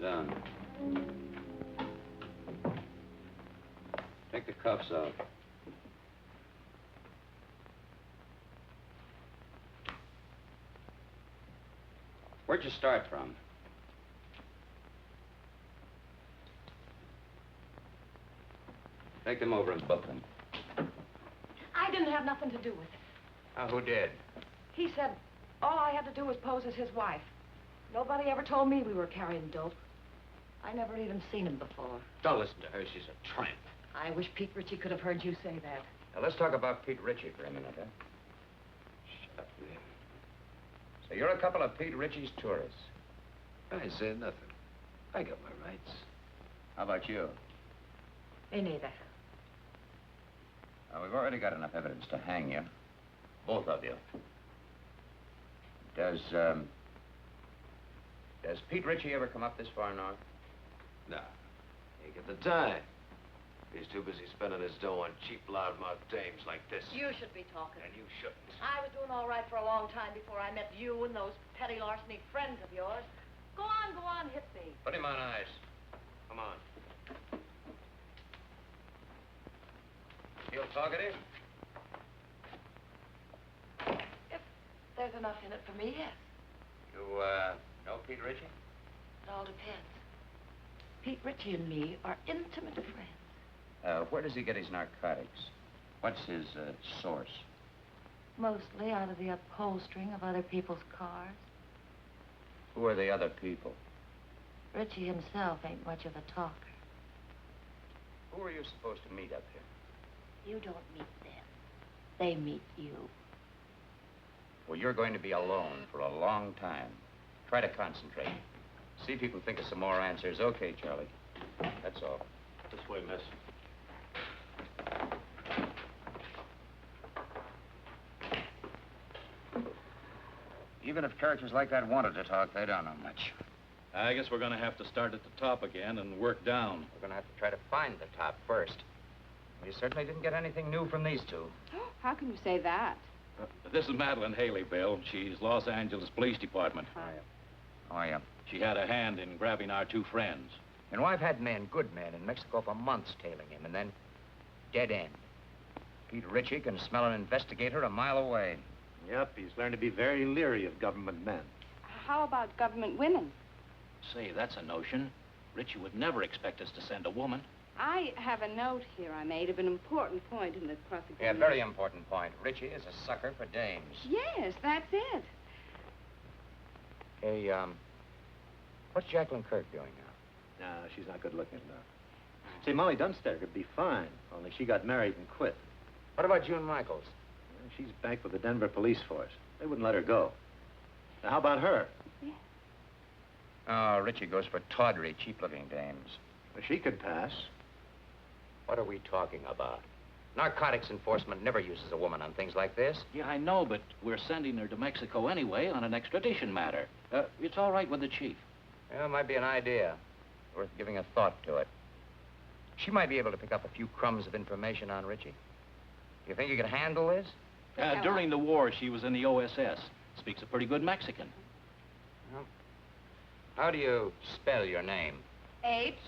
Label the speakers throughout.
Speaker 1: down. Take the cuffs off. Where'd you start from? Take them over and book them.
Speaker 2: I didn't have nothing to do with it.
Speaker 1: Who did?
Speaker 2: He said all I had to do was pose as his wife. Nobody ever told me we were carrying dope. I never even seen him before.
Speaker 1: Don't listen to her. She's a tramp.
Speaker 2: I wish Pete Ritchie could have heard you say that.
Speaker 1: Now, let's talk about Pete Ritchie for a minute, huh? Shut with him. So you're a couple of Pete Ritchie's tourists.
Speaker 3: I say nothing. I got my rights.
Speaker 1: How about you?
Speaker 2: Me neither.
Speaker 1: We've already got enough evidence to hang you. Both of you. Does Pete Ritchie ever come up this far north?
Speaker 3: No. Ain't got the time. He's too busy spending his dough on cheap, loudmouth dames like this.
Speaker 2: You should be talking.
Speaker 3: And you shouldn't.
Speaker 2: I was doing all right for a long time before I met you and those petty larceny friends of yours. Go on, hit me.
Speaker 3: Put him on ice. Come on. Still talkative?
Speaker 2: If there's enough in it for me, yes.
Speaker 1: You, know Pete Ritchie?
Speaker 2: It all depends. Pete Ritchie and me are intimate friends.
Speaker 1: Where does he get his narcotics? What's his, source?
Speaker 2: Mostly out of the upholstering of other people's cars.
Speaker 1: Who are the other people?
Speaker 2: Ritchie himself ain't much of a talker.
Speaker 1: Who are you supposed to meet up here?
Speaker 2: You don't meet them. They meet you.
Speaker 1: Well, you're going to be alone for a long time. Try to concentrate. See if you can think of some more answers. Okay, Charlie. That's all.
Speaker 3: This way, miss.
Speaker 1: Even if characters like that wanted to talk, they don't know much.
Speaker 4: I guess we're going to have to start at the top again and work down.
Speaker 1: We're going to have to try to find the top first. We certainly didn't get anything new from these two.
Speaker 5: How can you say that?
Speaker 4: This is Madeline Haley, Bill. She's Los Angeles Police Department.
Speaker 1: Oh, yeah.
Speaker 4: She had a hand in grabbing our two friends.
Speaker 1: You know, I've had men, good men, in Mexico for months tailing him, and then dead end. Pete Ritchie can smell an investigator a mile away.
Speaker 3: Yep, he's learned to be very leery of government men.
Speaker 5: How about government women?
Speaker 4: Say, that's a notion. Ritchie would never expect us to send a woman.
Speaker 5: I have a note here I made of an important point in the prosecution.
Speaker 1: Yeah, very important point. Ritchie is a sucker for dames.
Speaker 5: Yes, that's it.
Speaker 1: Hey, what's Jacqueline Kirk doing now?
Speaker 3: No, she's not good looking enough. See, Molly Dunstedter could be fine, only she got married and quit.
Speaker 1: What about June Michaels?
Speaker 3: She's back with the Denver police force. They wouldn't let her go. Now, how about her?
Speaker 5: Yeah.
Speaker 1: Oh, Ritchie goes for tawdry, cheap-looking dames.
Speaker 3: Well, she could pass.
Speaker 1: What are we talking about? Narcotics enforcement never uses a woman on things like this.
Speaker 4: Yeah, I know, but we're sending her to Mexico anyway on an extradition matter. It's all right with the chief.
Speaker 1: Yeah, it might be an idea. Worth giving a thought to it. She might be able to pick up a few crumbs of information on Ritchie. You think you can handle this?
Speaker 4: During the war, she was in the OSS. Speaks a pretty good Mexican.
Speaker 1: Well, how do you spell your name?
Speaker 5: Haley.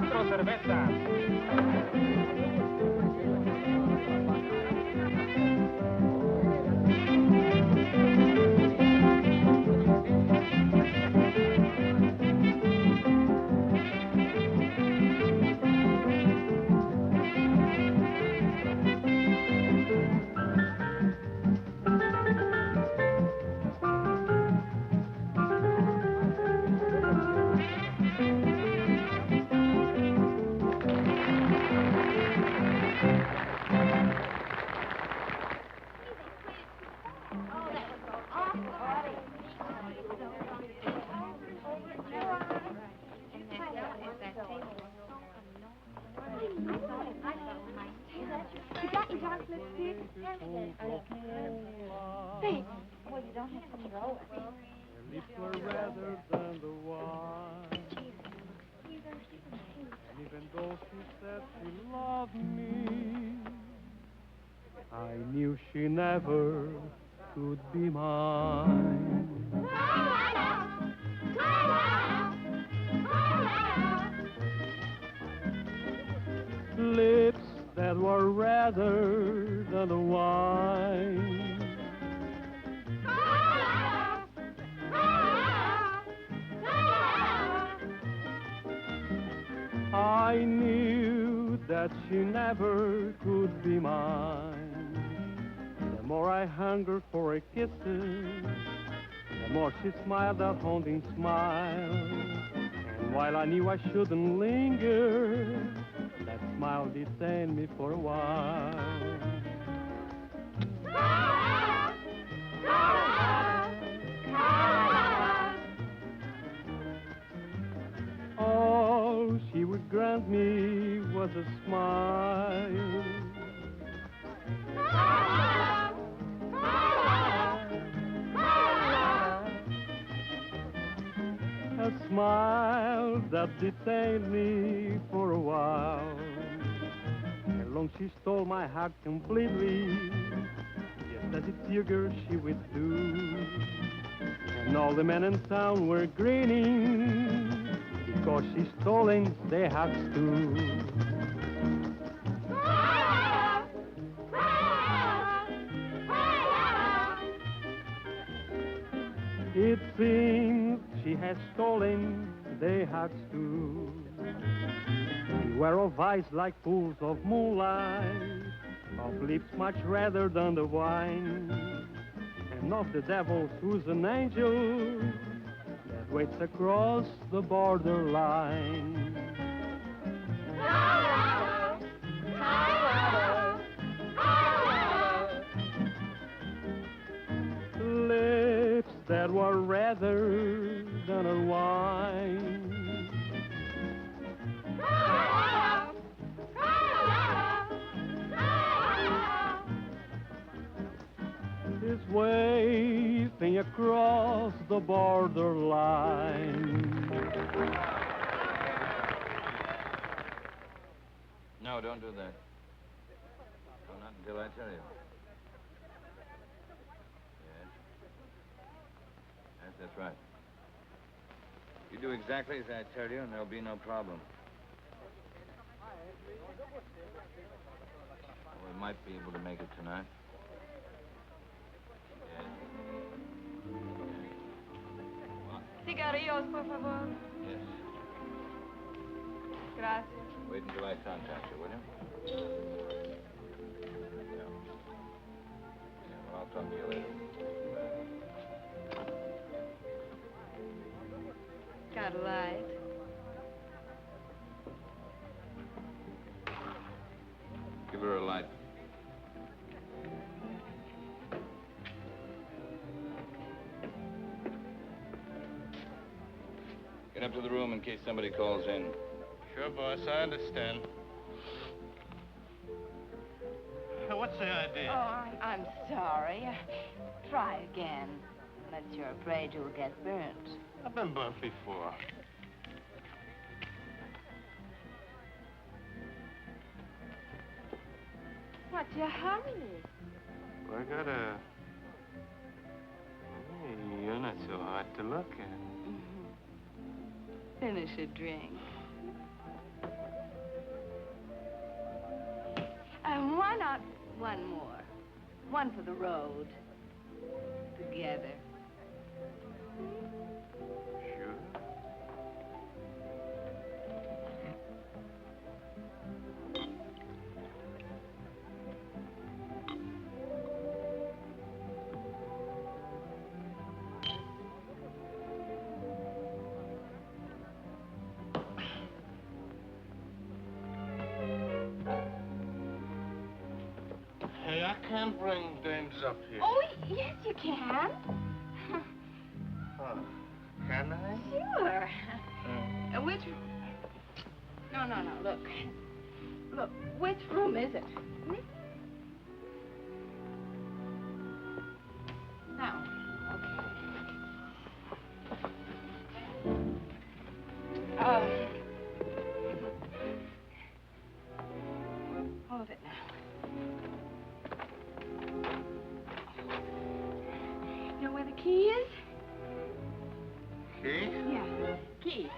Speaker 6: 4 cervezas.
Speaker 7: You got your dark lipstick? Thanks. Well, you don't have to throw it.
Speaker 8: Her lips were redder than the wine. And even though she said she loved me, I knew she never could be mine. Lips that were redder than the wine. I knew that she never could be mine. The more I hungered for her kisses, the more she smiled that haunting smile. And while I knew I shouldn't linger, that smile detained me for a while. All she would grant me was a smile. A smile that detained me for a while. And long she stole my heart completely, just as it figured she would do. And all the men in town were grinning, because she stolen their hearts too. It seems she has stolen their hearts too. Beware of eyes like pools of moonlight, of lips much redder than the wine, and of the devil who's an angel that waits across the borderline. Lips that were redder than a wine. Is waving across the borderline.
Speaker 4: No, don't do that. No, not until I tell you. Yes. Yes, that's right. You do exactly as I tell you, and there'll be no problem. Well, we might be able to make it tonight.
Speaker 2: Cigarrillos, por favor.
Speaker 4: Yes.
Speaker 2: Gracias.
Speaker 4: Wait until I contact you, will you? Yeah. Well, I'll talk to you later.
Speaker 5: Got a light?
Speaker 4: Give her a light. Get up to the room in case somebody calls in.
Speaker 6: Sure, boss, I understand. What's the idea?
Speaker 5: Oh, I'm sorry. Try again. Unless you're afraid you'll get burnt.
Speaker 6: I've been burnt before.
Speaker 5: What's your hurry?
Speaker 6: Well, I got a... Hey, you're not so hard to look at.
Speaker 5: Finish a drink. Why not one more? One for the road. Together.
Speaker 6: Sure. Hey, I can't bring dames up here.
Speaker 7: Oh, yes, you can.
Speaker 6: Oh, can I?
Speaker 5: Sure. Which... No, look. Look, which room is it? Hmm? Now, okay. Hold it now. Know where the key is?
Speaker 6: Key?
Speaker 5: Yeah, key.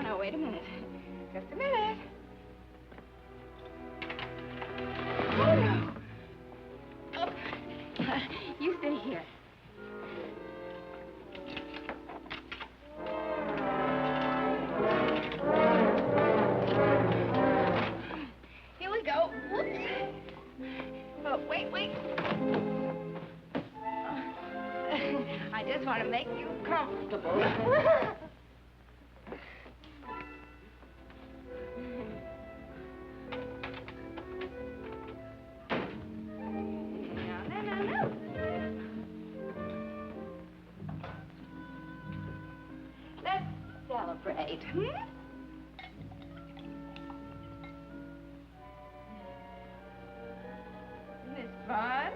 Speaker 5: No, wait a minute. Just a minute. Oh, no. Oh. You stay here. Here we go. Whoops. Oh, wait. I just want to make you comfortable. No. Let's celebrate, Miss Fun?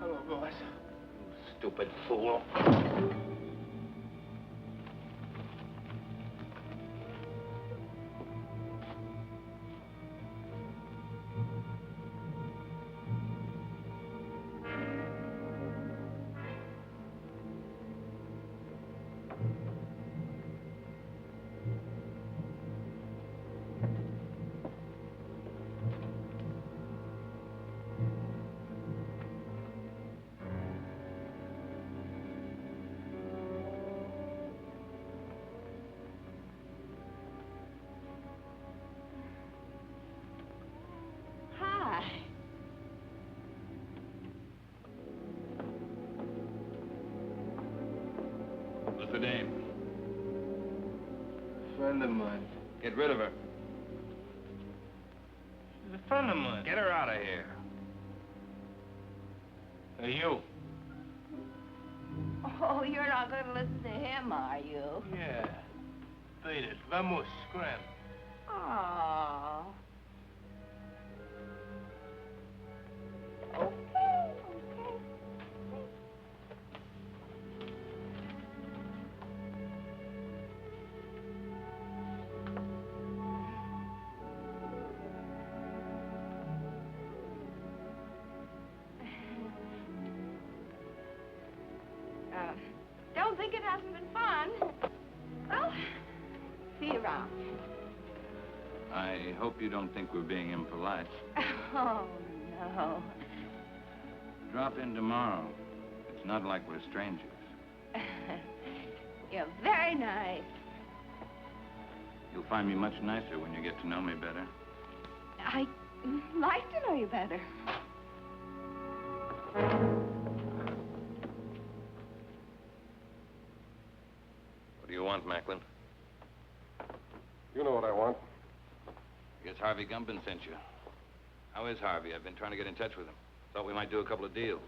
Speaker 6: Hello, boys. Stupid fool.
Speaker 4: dame?
Speaker 6: Friend of mine.
Speaker 4: Get rid of her.
Speaker 6: She's a friend of mine.
Speaker 4: Get her out of here.
Speaker 6: Hey, you.
Speaker 5: Oh, you're not going to listen to him, are you?
Speaker 6: Yeah. Beat it. Vamos, scram.
Speaker 5: Oh. Okay. Don't think it hasn't been fun. Well, see you around.
Speaker 4: I hope you don't think we're being impolite.
Speaker 5: Oh, no.
Speaker 4: Drop in tomorrow. It's not like we're strangers.
Speaker 5: You're very nice.
Speaker 4: You'll find me much nicer when you get to know me better.
Speaker 5: I'd like to know you better.
Speaker 3: What do you want, Macklin?
Speaker 9: You know what I want.
Speaker 4: I guess Harvey Gumpin sent you. How is Harvey? I've been trying to get in touch with him. Thought we might do a couple of deals.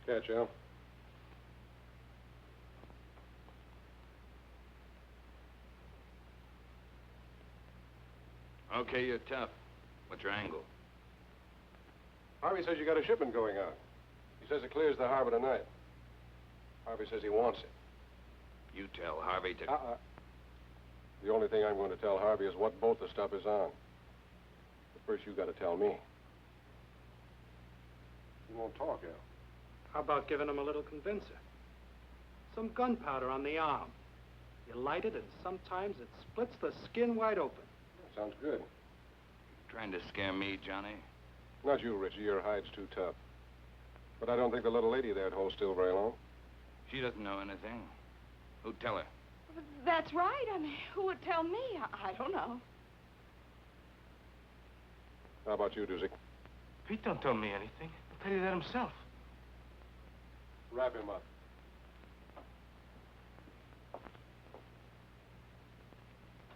Speaker 9: Catch, Al.
Speaker 4: Okay, you're tough. What's your angle?
Speaker 9: Harvey says you got a shipment going out. He says it clears the harbor tonight. Harvey says he wants it.
Speaker 4: You tell Harvey to...
Speaker 9: The only thing I'm going to tell Harvey is what boat the stuff is on. But first, you got to tell me. You won't talk, Al.
Speaker 8: How about giving him a little convincer? Some gunpowder on the arm. You light it, and sometimes it splits the skin wide open.
Speaker 9: Sounds good.
Speaker 4: Trying to scare me, Johnny?
Speaker 9: Not you, Richie. Your hide's too tough. But I don't think the little lady there'd hold still very long.
Speaker 4: She doesn't know anything. Who'd tell her?
Speaker 5: That's right. I mean, who would tell me? I don't know.
Speaker 9: How about you, Doozy?
Speaker 6: Pete don't tell me anything. He'll tell you that himself.
Speaker 9: Wrap him up.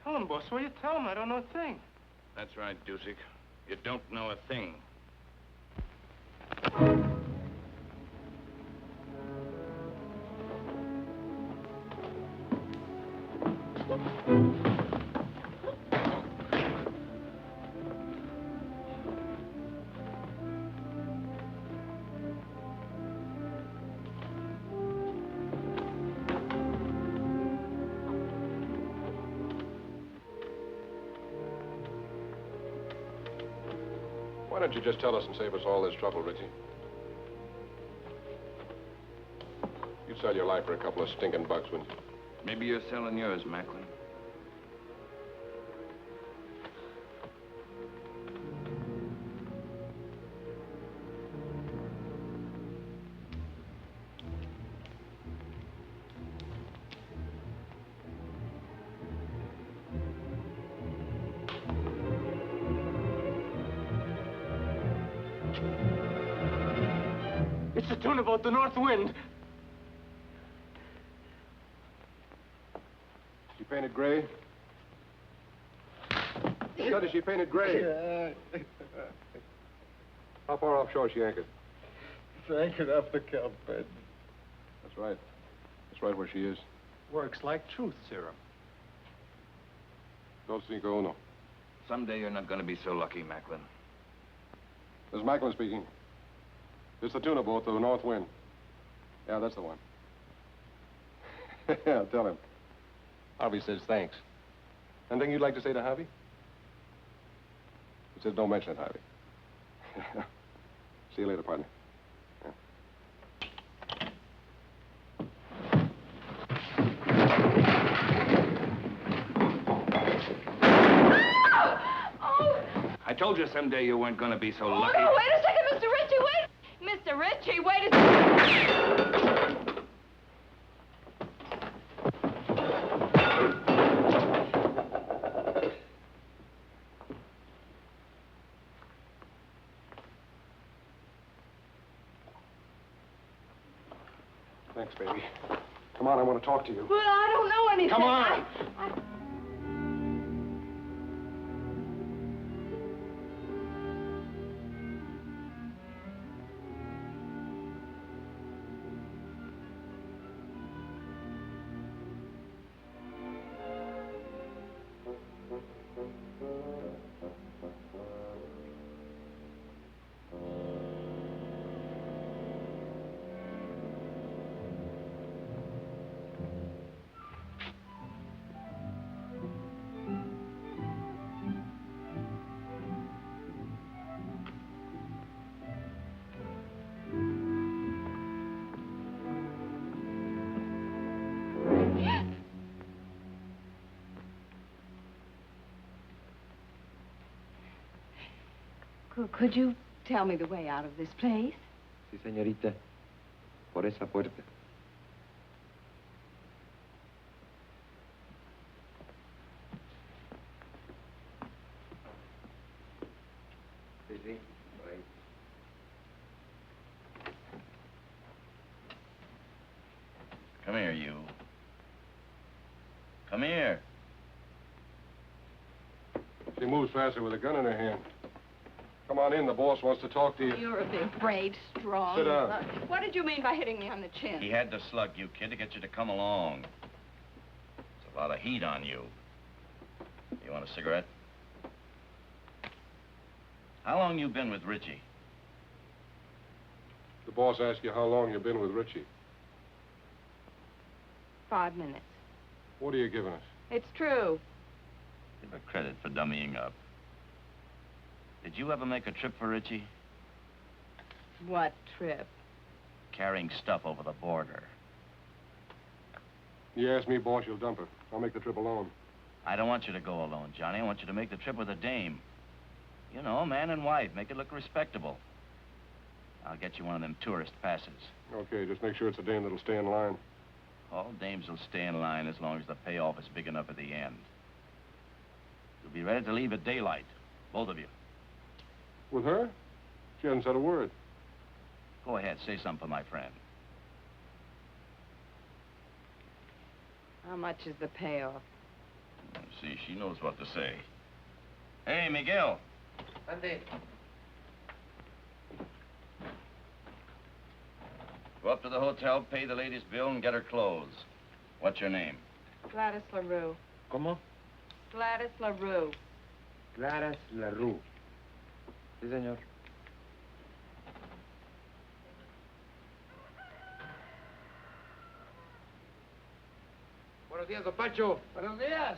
Speaker 6: Tell him, boss. Will you tell him? I don't know a thing.
Speaker 4: That's right, Dusik. You don't know a thing.
Speaker 9: Why don't you just tell us and save us all this trouble, Richie? You'd sell your life for a couple of stinking bucks, wouldn't you?
Speaker 4: Maybe you're selling yours, Macklin.
Speaker 6: It's the tune about the north wind.
Speaker 9: She painted gray? Scott, is she painted gray?
Speaker 6: Yeah.
Speaker 9: How far offshore is she anchored?
Speaker 6: It's anchored off the kelp bed.
Speaker 9: That's right. That's right where she is.
Speaker 8: Works like truth serum.
Speaker 9: Dos cinco uno.
Speaker 4: Someday you're not going to be so lucky, Macklin.
Speaker 9: This is Macklin speaking. It's the tuna boat, the North Wind. Yeah, that's the one. Yeah, tell him. Harvey says thanks. Anything you'd like to say to Harvey? He says don't mention it, Harvey. See you later, partner. Yeah.
Speaker 4: I told you someday you weren't going to be so lucky.
Speaker 5: Oh, no, wait a second, Mr. Ritchie, wait! Mr. Ritchie, wait a second!
Speaker 9: baby. Come on, I want to talk to you.
Speaker 2: Well, I don't know anything.
Speaker 9: Come on.
Speaker 2: Could you tell me the way out of this place?
Speaker 10: Sí, señorita. Por esa puerta. Sí, sí, por ahí.
Speaker 1: Come here, you. Come here.
Speaker 9: She moves faster with a gun in her hand. Come on in, the boss wants to talk to you.
Speaker 2: You're a big, brave, strong...
Speaker 9: Sit down.
Speaker 2: What did you mean by hitting me on the chin?
Speaker 1: He had to slug you, kid, to get you to come along. There's a lot of heat on you. You want a cigarette? How long you been with Richie?
Speaker 9: The boss asked you how long you've been with Richie.
Speaker 2: 5 minutes.
Speaker 9: What are you giving us?
Speaker 2: It's true.
Speaker 1: Give her credit for dummying up. Did you ever make a trip for Richie?
Speaker 2: What trip?
Speaker 1: Carrying stuff over the border.
Speaker 9: You ask me, boss, you'll dump her. I'll make the trip alone.
Speaker 1: I don't want you to go alone, Johnny. I want you to make the trip with a dame. You know, man and wife. Make it look respectable. I'll get you one of them tourist passes.
Speaker 9: Okay, just make sure it's a dame that'll stay in line.
Speaker 1: All dames will stay in line as long as the payoff is big enough at the end. You'll be ready to leave at daylight, both of you.
Speaker 9: With her? She hasn't said a word.
Speaker 1: Go ahead, say something for my friend.
Speaker 2: How much is the payoff?
Speaker 1: See, she knows what to say. Hey, Miguel.
Speaker 3: Ande.
Speaker 1: Go up to the hotel, pay the lady's bill, and get her clothes. What's your name?
Speaker 2: Gladys LaRue.
Speaker 10: ¿Cómo?
Speaker 2: Gladys LaRue.
Speaker 10: Claras LaRue. Sí, señor.
Speaker 3: Buenos días, don Pancho.
Speaker 6: Buenos días.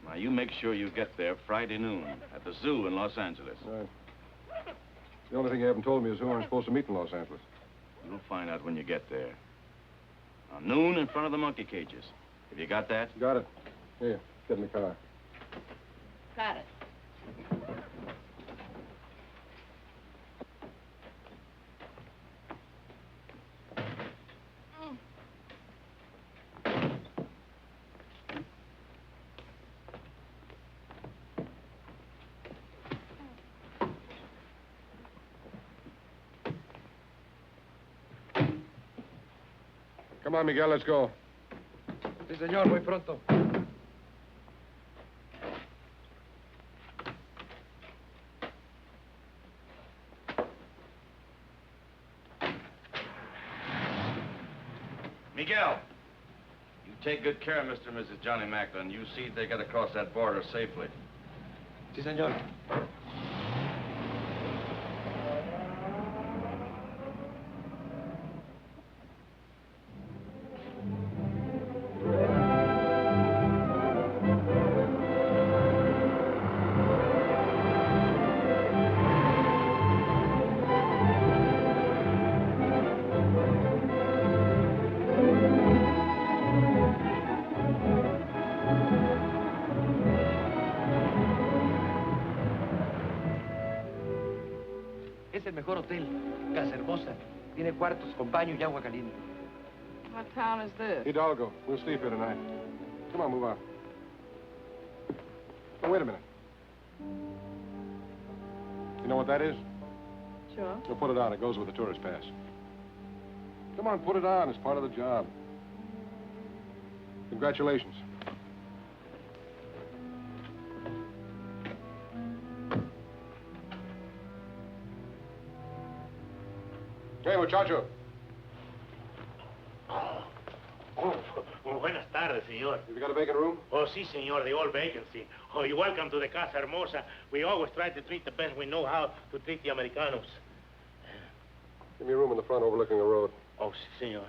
Speaker 1: Now, you make sure you get there Friday noon at the zoo in Los Angeles.
Speaker 9: Right. The only thing you haven't told me is who I'm supposed to meet in Los Angeles.
Speaker 1: You'll find out when you get there. Now, noon in front of the monkey cages. Have you got that?
Speaker 9: Got it. Here, get in the car.
Speaker 2: Got it.
Speaker 9: Come on, Miguel, let's go.
Speaker 10: Sí, señor, muy pronto.
Speaker 1: Miguel, you take good care of Mr. and Mrs. Johnny Macklin. You see they get across that border safely.
Speaker 10: Sí, señor. Es el mejor hotel. Casa hermosa. Tiene cuartos con baño y agua caliente.
Speaker 2: What town is this?
Speaker 9: Hidalgo. We'll sleep here tonight. Come on, move on. Oh, wait a minute. You know what that is?
Speaker 2: Sure.
Speaker 9: You'll put it on. It goes with the tourist pass. Come on, put it on. It's part of the job. Congratulations. Hey, muchacho.
Speaker 6: Buenas tardes, señor.
Speaker 9: Have you got a vacant room?
Speaker 6: Oh, sí, señor, the old vacancy. Oh, you're welcome to the Casa Hermosa. We always try to treat the best we know how to treat the Americanos.
Speaker 9: Give me a room in the front overlooking the road.
Speaker 6: Oh, sí, señor.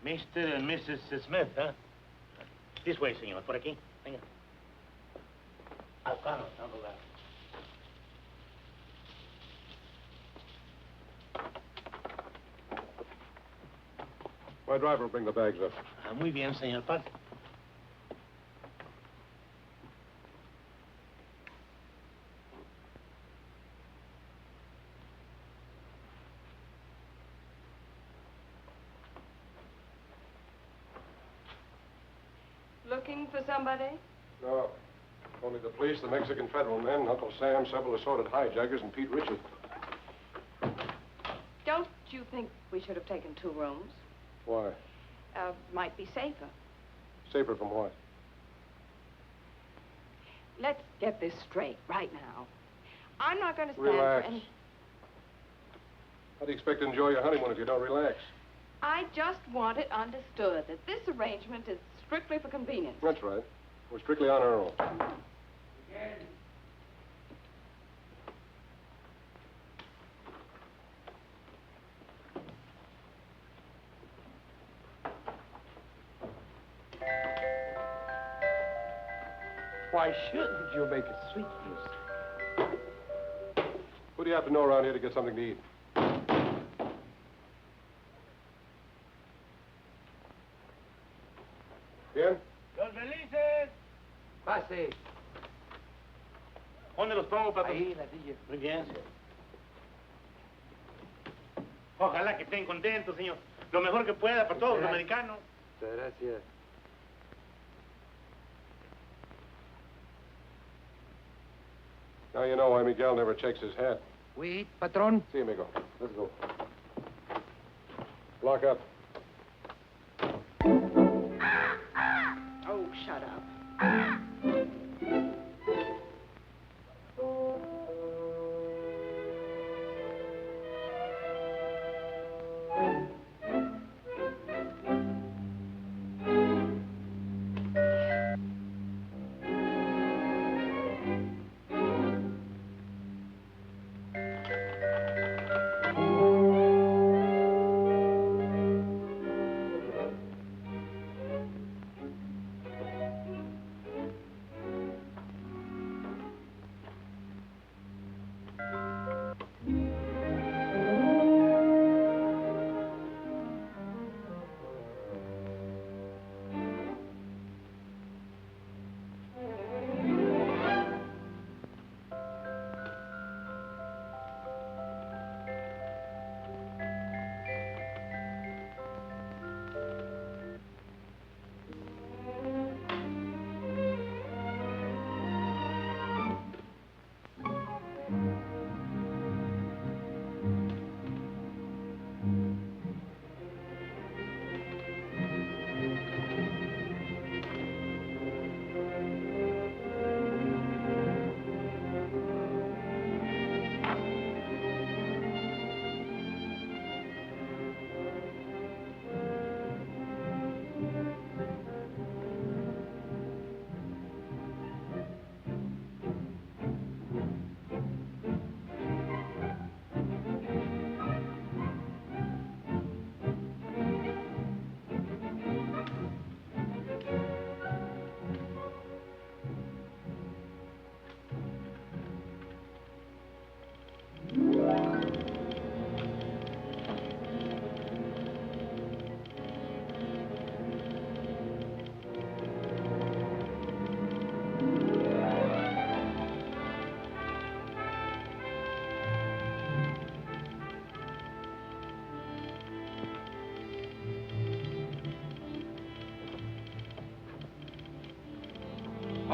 Speaker 6: Mr. and Mrs. Smith, huh? This way, señor. Por aquí. Venga. Al carro, al lugar.
Speaker 9: My driver will bring the bags up.
Speaker 6: Ah, muy bien, señor. Pase.
Speaker 2: Looking for somebody?
Speaker 9: No. Only the police, the Mexican federal men, Uncle Sam, several assorted hijackers, and Pete Richard.
Speaker 2: Don't you think we should have taken 2 rooms?
Speaker 9: Why?
Speaker 2: Might be safer.
Speaker 9: Safer from what?
Speaker 2: Let's get this straight right now. I'm not going to stand
Speaker 9: Relax.
Speaker 2: for any...
Speaker 9: How do you expect to enjoy your honeymoon if you don't relax?
Speaker 2: I just want it understood that this arrangement is strictly for convenience.
Speaker 9: That's right. We're strictly on our own.
Speaker 10: Why shouldn't you make a sweet music?
Speaker 9: Who do you have to know around here to get something to eat? Bien?
Speaker 6: Los felices.
Speaker 10: Pase.
Speaker 6: ¿Dónde los pongo, patrón?
Speaker 10: Ahí, la silla.
Speaker 6: Muy bien. Ojalá que estén contentos, señor. Lo mejor que pueda para todos los americanos.
Speaker 10: Muchas gracias.
Speaker 9: Now you know why Miguel never checks his hat.
Speaker 10: Oui, patron.
Speaker 9: See, amigo. Let's go. Lock up.
Speaker 2: Oh, shut up.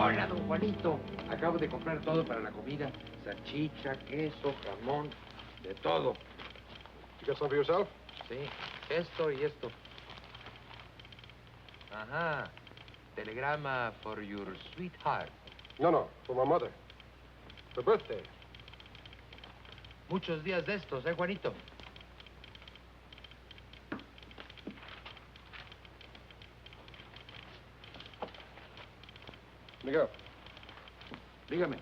Speaker 10: Hola, don Juanito. Acabo de comprar todo para la comida. Salchicha, queso, jamón, de todo.
Speaker 9: You got some for yourself?
Speaker 10: Sí, esto y esto. Ajá. Telegrama for your sweetheart.
Speaker 9: No, for my mother. For birthday.
Speaker 10: Muchos días de estos, Juanito?
Speaker 9: Miguel,
Speaker 10: Dígame.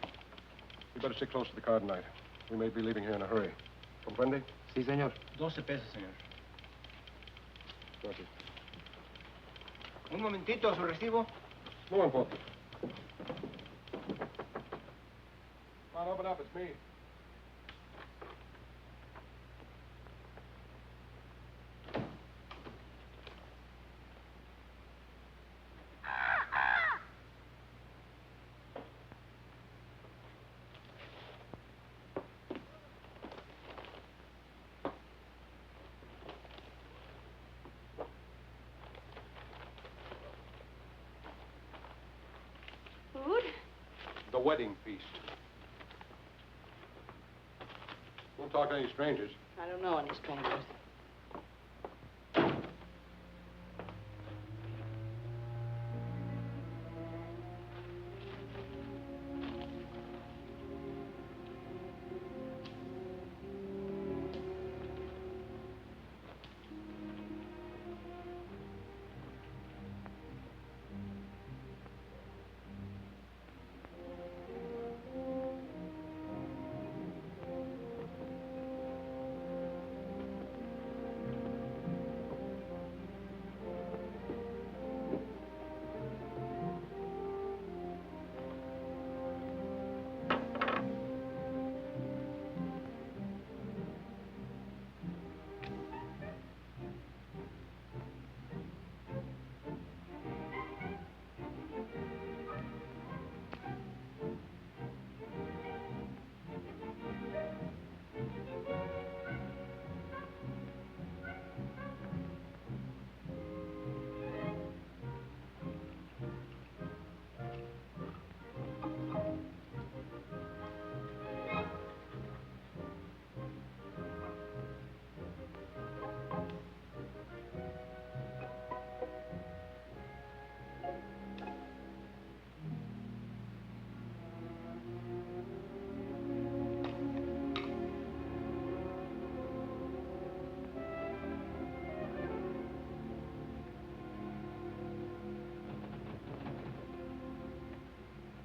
Speaker 9: you better stick close to the car tonight. We may be leaving here in a hurry. Comprende?
Speaker 10: Sí, señor.
Speaker 6: 12 pesos, señor.
Speaker 9: Gracias.
Speaker 6: Un momentito, su recibo.
Speaker 9: No important. Come on, open up. It's me.
Speaker 7: Food?
Speaker 9: The wedding feast. Don't talk to any strangers.
Speaker 5: I don't know any strangers.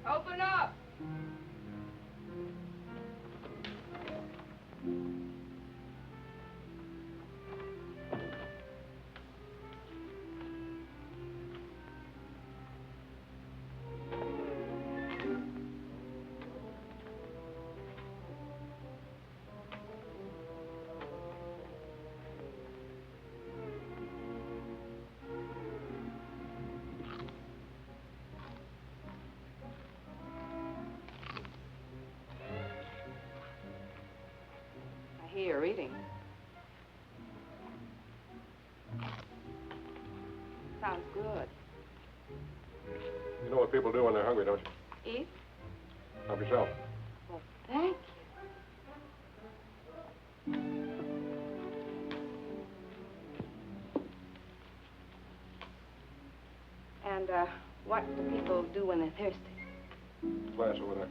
Speaker 2: Open up! I hear you're eating. Sounds good.
Speaker 9: You know what people do when they're hungry, don't you?
Speaker 2: Eat?
Speaker 9: Help yourself.
Speaker 2: Well, thank you. And, what do people do when they're thirsty?
Speaker 9: Glass over there.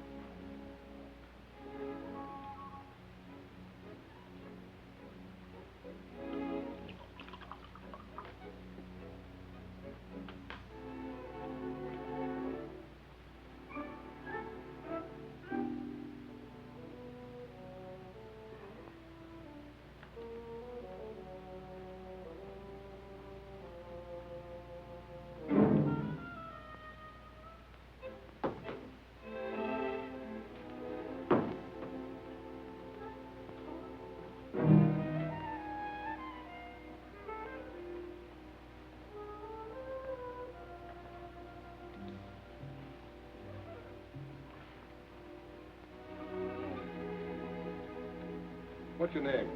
Speaker 9: What's your name?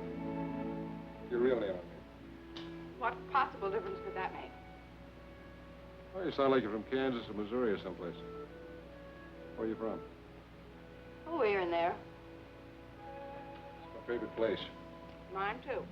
Speaker 9: Your real name, I mean.
Speaker 2: What possible difference could that make?
Speaker 9: Well, you sound like you're from Kansas or Missouri or someplace. Where are you from?
Speaker 5: Oh, here and there.
Speaker 9: It's my favorite place.
Speaker 5: Mine, too.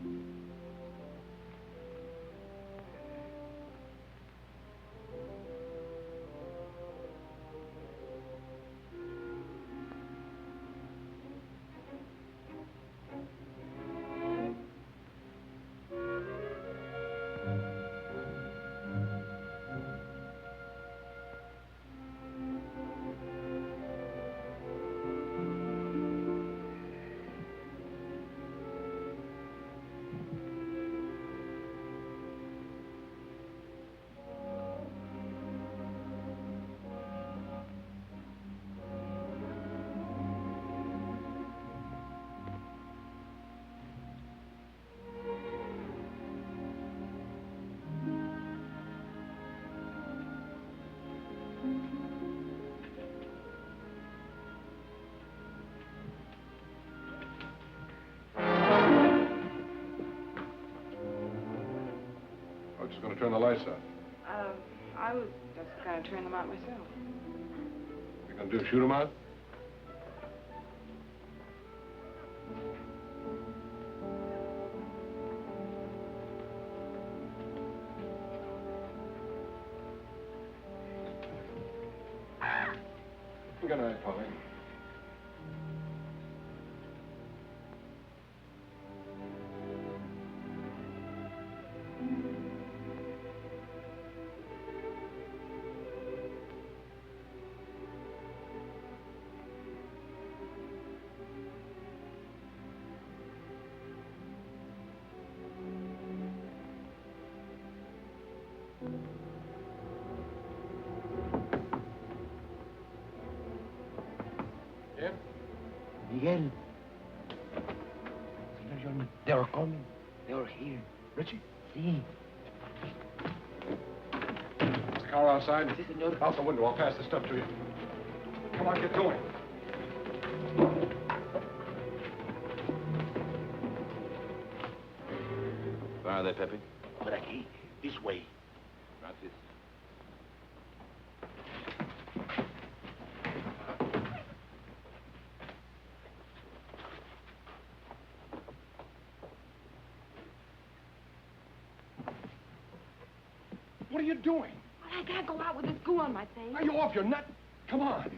Speaker 9: I'm just going to turn the lights out.
Speaker 5: I was just going to turn them out myself.
Speaker 9: You're going to do shoot 'em out? Good night, Polly.
Speaker 10: Miguel. Senor John, they are coming. They are here.
Speaker 9: Richie?
Speaker 10: See.
Speaker 9: Is the car outside?
Speaker 10: Si, senor.
Speaker 9: Out the window. I'll pass the stuff to you. Come on, get going.
Speaker 3: Where are they, Pepe?
Speaker 6: Por aquí. This way.
Speaker 3: Gracias.
Speaker 9: What are you doing?
Speaker 2: Well, I can't go out with this goo on my face.
Speaker 9: Are you off your nut? Come on.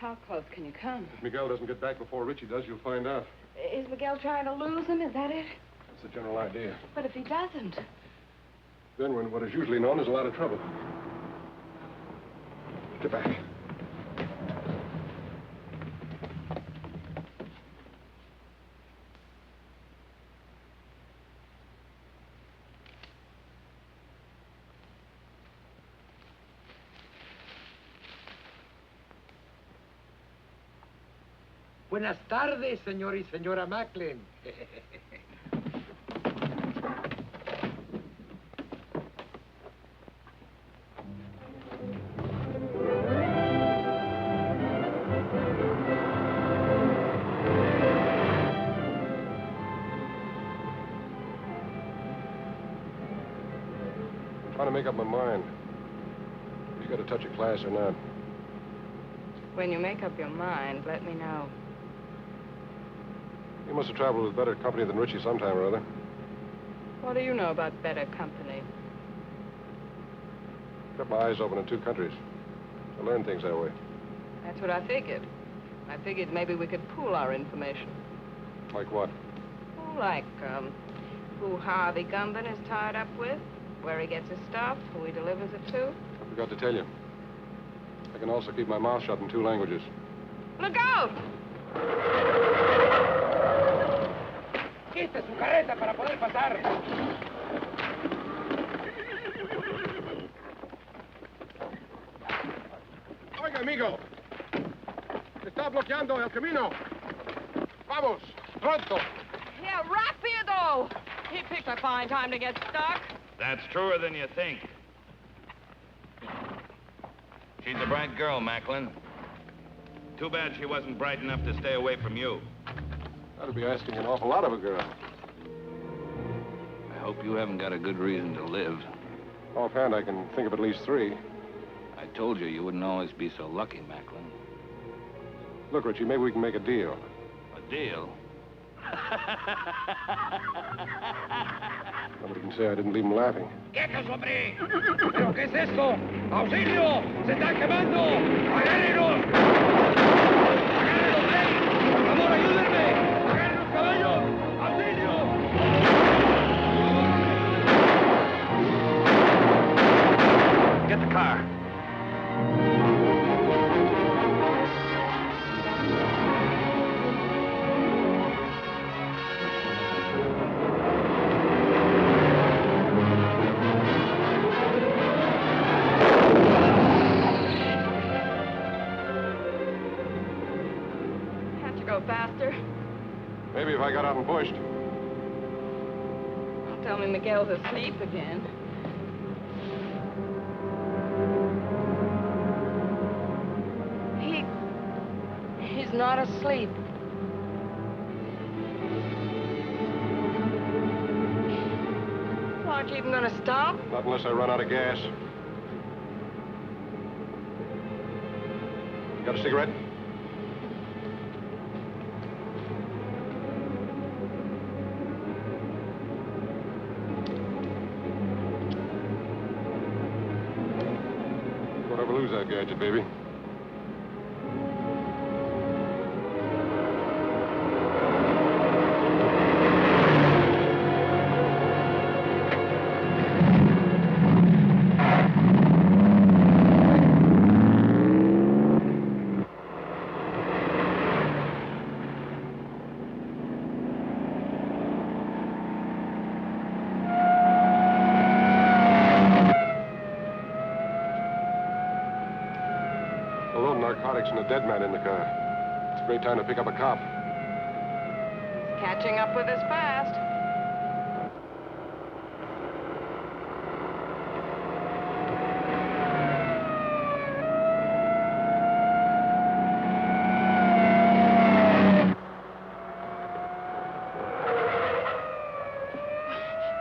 Speaker 2: How close can you come?
Speaker 9: If Miguel doesn't get back before Richie does, you'll find out.
Speaker 2: Is Miguel trying to lose him? Is that it?
Speaker 9: That's the general idea.
Speaker 2: But if he doesn't...
Speaker 9: Then we're in what is usually known as a lot of trouble. Get back.
Speaker 10: Buenas tardes, señor y señora Macklin.
Speaker 9: I'm trying to make up my mind. He's got a touch of class or not.
Speaker 2: When you make up your mind, let me know.
Speaker 9: He must have traveled with better company than Richie sometime or other.
Speaker 2: What do you know about better company?
Speaker 9: Kept my eyes open in two countries. I learned things that way.
Speaker 2: That's what I figured. I figured maybe we could pool our information.
Speaker 9: Like what?
Speaker 2: Oh, like, who Harvey Gumben is tied up with, where he gets his stuff, who he delivers it to.
Speaker 9: I forgot to tell you. I can also keep my mouth shut in 2 languages.
Speaker 2: Look out!
Speaker 10: Quite su carreta para poder pasar.
Speaker 9: Oiga, amigo. está bloqueando el camino. Vamos, pronto.
Speaker 2: Yeah, rapido! He picked a fine time to get stuck.
Speaker 4: That's truer than you think. She's a bright girl, Macklin. Too bad she wasn't bright enough to stay away from you.
Speaker 9: That'd be asking an awful lot of a girl.
Speaker 4: I hope you haven't got a good reason to live.
Speaker 9: Offhand, I can think of at least 3.
Speaker 4: I told you you wouldn't always be so lucky, Macklin.
Speaker 9: Look, Richie, maybe we can make a deal.
Speaker 4: A deal?
Speaker 9: Nobody can say I didn't leave him laughing.
Speaker 10: ¡Quietos, hombre! ¿Pero qué es esto? ¡Auxilio! ¡Se está quemando! ¡Agárrenos! ¡Agárrenos, Por favor, ayúdenme! ¡Agarren los caballos! ¡Auxilio!
Speaker 4: Get the car.
Speaker 2: Have to go faster.
Speaker 9: Maybe if I got out and pushed.
Speaker 2: Don't tell me Miguel's asleep again. He's not asleep. Well, aren't you even gonna stop?
Speaker 9: Not unless I run out of gas. You got a cigarette? Don't ever lose that gadget, baby. And a dead man in the car. It's a great time to pick up a cop.
Speaker 2: Catching up with us fast.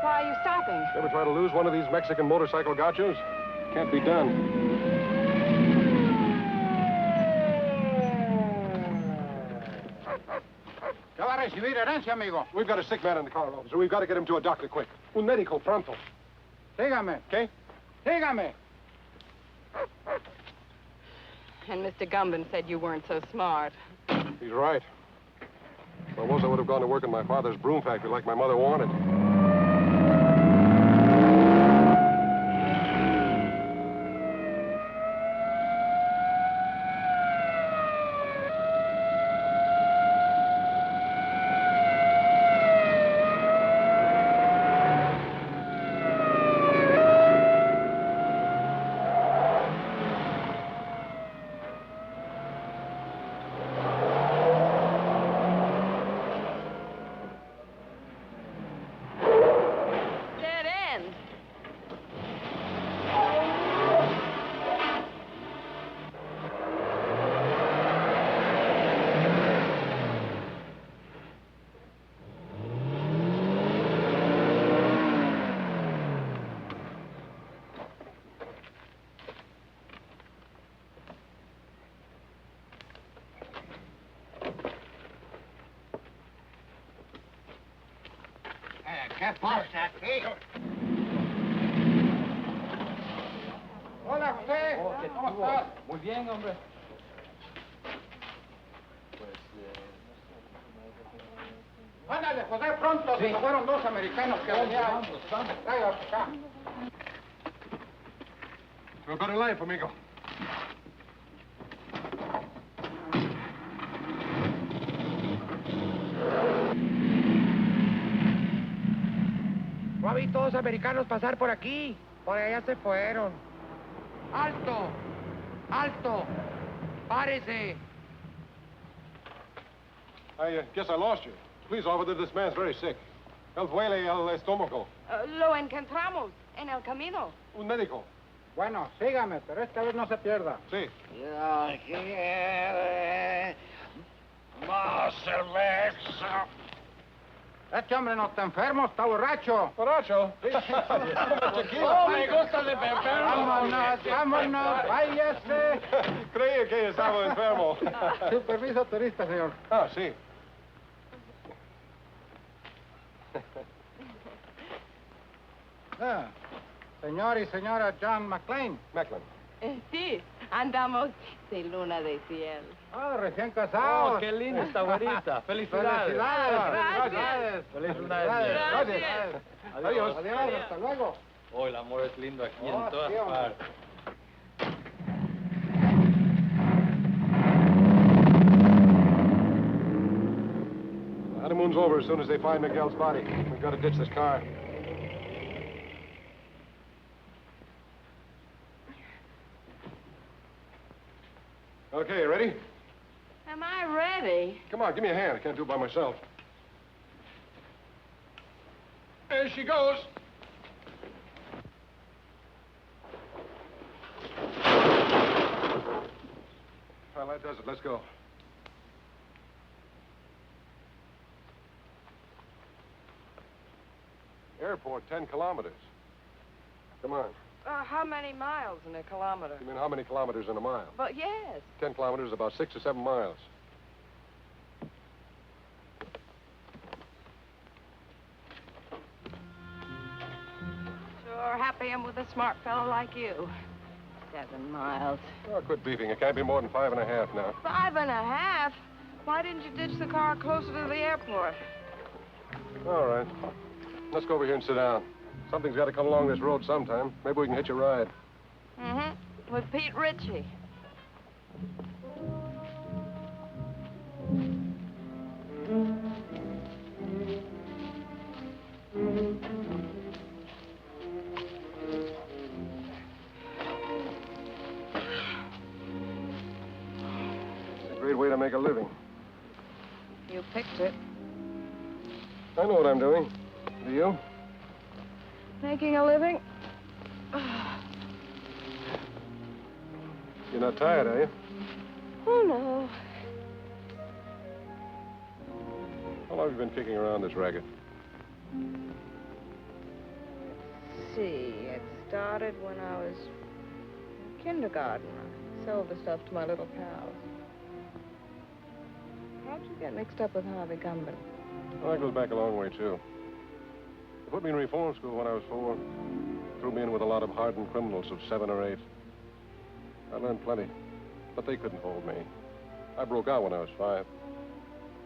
Speaker 2: Why are you stopping?
Speaker 9: Ever try to lose one of these Mexican motorcycle gauchos? Can't be done. We've got a sick man in the car, officer. We've got to get him to a doctor quick. Un médico pronto.
Speaker 10: Sígame.
Speaker 9: Okay?
Speaker 10: Sígame.
Speaker 2: And Mr. Gumben said you weren't so smart.
Speaker 9: He's right. If I was, I would have gone to work in my father's broom factory like my mother wanted.
Speaker 10: ¿Qué pasa aquí? Hola, José. ¿Cómo estás?
Speaker 11: Muy bien, hombre.
Speaker 10: Ándale, José, pronto. Sí. Se fueron 2 americanos que venían. Tráigalos acá.
Speaker 9: To a better life, amigo.
Speaker 10: No vi todos americanos pasar por aquí. Por allá se fueron. ¡Alto! ¡Alto! ¡Párese!
Speaker 9: I guess I lost you. Please, officer, this man's very sick. Él duele el estómago.
Speaker 2: Lo encontramos en el camino.
Speaker 9: Un médico.
Speaker 11: Bueno, sígame, pero esta vez no se pierda.
Speaker 9: Sí.
Speaker 10: Ya quiere más cerveza.
Speaker 11: Este hombre no está enfermo, está borracho.
Speaker 9: ¿Borracho?
Speaker 11: Sí.
Speaker 10: Oh, me gusta de beber.
Speaker 11: Vámonos, vámonos, váyase.
Speaker 9: Creía que estaba enfermo.
Speaker 11: Su permiso turista, señor.
Speaker 9: Ah, sí.
Speaker 11: Ah, señor y señora John McLean.
Speaker 9: Macklin.
Speaker 5: Sí, andamos de luna de cielo.
Speaker 11: Ah, recién casados.
Speaker 4: Oh, qué linda esta güerita. Felicidades.
Speaker 11: Felicidades.
Speaker 4: Felicidades.
Speaker 11: Gracias.
Speaker 9: Adiós.
Speaker 11: Adiós, hasta luego.
Speaker 4: Oh, el amor es lindo aquí
Speaker 11: Oh,
Speaker 4: en todas
Speaker 11: sí, hombre.
Speaker 4: partes.
Speaker 9: The honeymoon's over as soon as they find Miguel's body. We've got to ditch this car. Okay, ready?
Speaker 2: Am I ready?
Speaker 9: Come on, give me a hand. I can't do it by myself. There she goes. Well, that does it. Let's go. Airport, 10 kilometers. Come on.
Speaker 2: How many miles in a kilometer?
Speaker 9: You mean how many kilometers in a mile?
Speaker 2: But yes.
Speaker 9: 10 kilometers is about 6 or 7 miles.
Speaker 2: Sure happy I'm with a smart fellow like you.
Speaker 5: 7 miles.
Speaker 9: Oh, quit beefing. It can't be more than 5.5 now.
Speaker 2: 5.5? Why didn't you ditch the car closer to the airport?
Speaker 9: All right. Let's go over here and sit down. Something's got to come along this road sometime. Maybe we can hitch a ride.
Speaker 2: Mm-hmm. With Pete Ritchie.
Speaker 9: It's a great way to make a living.
Speaker 2: You picked it.
Speaker 9: I know what I'm doing. Do you?
Speaker 2: Making a living?
Speaker 9: You're not tired, are you?
Speaker 2: Oh, no.
Speaker 9: How long have you been kicking around this racket?
Speaker 2: Let's see. It started when I was in kindergarten. I sold the stuff to my little pals. How'd you get mixed up with Harvey Gumben?
Speaker 9: Well, that goes back a long way, too. They put me in reform school when I was 4. Threw me in with a lot of hardened criminals of 7 or 8. I learned plenty, but they couldn't hold me. I broke out when I was 5.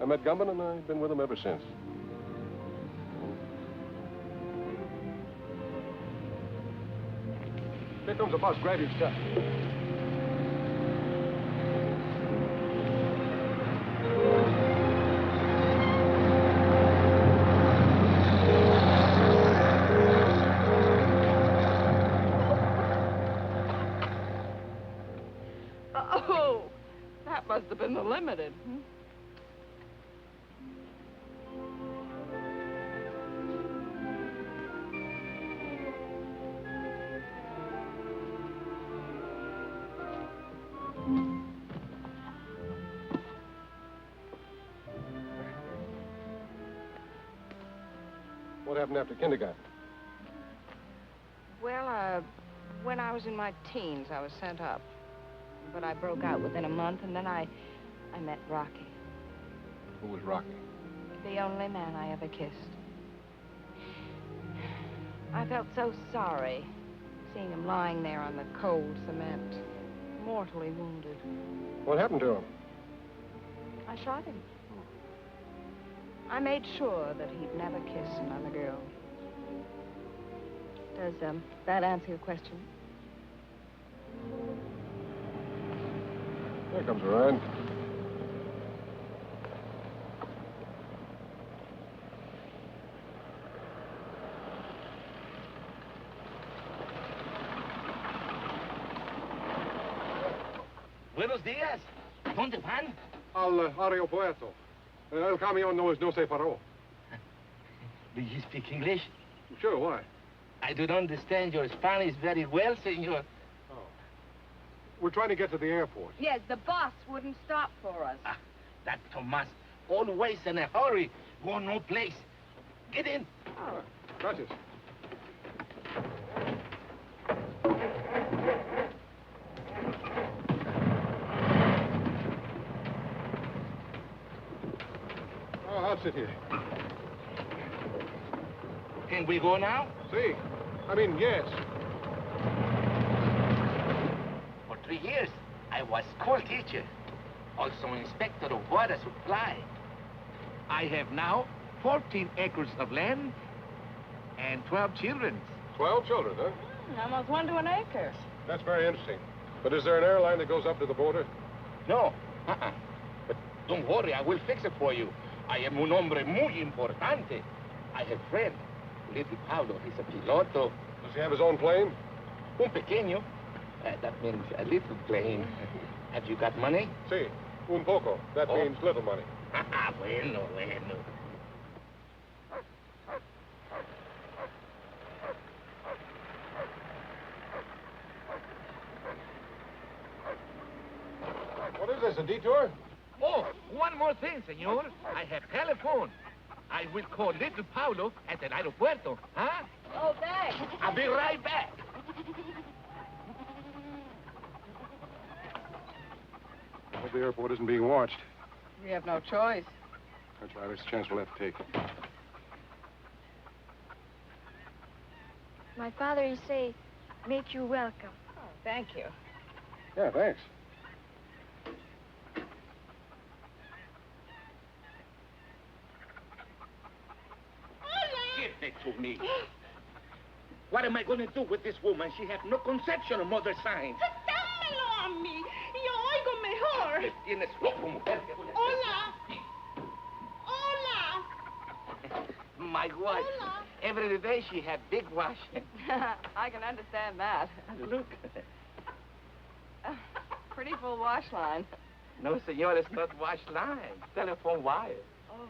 Speaker 9: I met Gumben, and I've been with him ever since. Here comes a bus. Grab your stuff.
Speaker 2: Oh, that must have been the limited.
Speaker 9: What happened after kindergarten?
Speaker 2: Well, when I was in my teens, I was sent up. But I broke out within a month, and then I met Rocky.
Speaker 9: Who was Rocky?
Speaker 2: The only man I ever kissed. I felt so sorry seeing him lying there on the cold cement, mortally wounded.
Speaker 9: What happened to him?
Speaker 2: I shot him. I made sure that he'd never kiss another girl. Does that answer your question?
Speaker 9: Here comes a ride.
Speaker 6: Buenos días. ¿Dónde van?
Speaker 9: Al aeropuerto. El camión no se paró.
Speaker 12: Do you speak English?
Speaker 9: Sure, why?
Speaker 12: I don't understand your Spanish very well, senor.
Speaker 9: Oh. We're trying to get to the airport.
Speaker 5: Yes, the bus wouldn't stop for us.
Speaker 12: Ah, that Tomas, always in a hurry, go no place. Get in.
Speaker 9: Ah, gracias. Oh, I'll sit here.
Speaker 12: Can we go now?
Speaker 9: See. I mean, yes.
Speaker 12: For 3 years, I was school teacher, also inspector of water supply. I have now 14 acres of land and 12 children.
Speaker 9: 12 children, huh?
Speaker 5: Almost 1 to an acre.
Speaker 9: That's very interesting. But is there an airline that goes up to the border?
Speaker 12: No, But don't worry, I will fix it for you. I am un hombre muy importante. I have friend, little Pablo. He's a piloto.
Speaker 9: Does he have his own plane?
Speaker 12: Un pequeño. That means a little plane. Have you got money?
Speaker 9: Sí, un poco. That means little money.
Speaker 12: Bueno.
Speaker 9: What is this, a detour?
Speaker 12: Oh, one more thing, senor. I have telephone. I will call little Paulo at the aeropuerto, huh?
Speaker 5: Oh, thanks.
Speaker 12: I'll be right back.
Speaker 9: I hope the airport isn't being watched.
Speaker 5: We have no choice.
Speaker 9: That's right. It's a chance we'll have to take.
Speaker 7: My father, he say, make you welcome.
Speaker 5: Oh, thank you.
Speaker 9: Yeah, thanks.
Speaker 12: Give it to me. What am I going to do with this woman? She has no conception of mother signs.
Speaker 13: ¡Dámelo a mí! Yo oigo mejor.
Speaker 12: Tienes loco, mujer.
Speaker 13: Hola. Hola.
Speaker 12: My wife.
Speaker 13: Hola.
Speaker 12: Every day she had big wash.
Speaker 5: I can understand that.
Speaker 12: Look.
Speaker 5: Pretty full wash line.
Speaker 12: No, senor, it's not wash line. Telephone wire.
Speaker 5: Oh.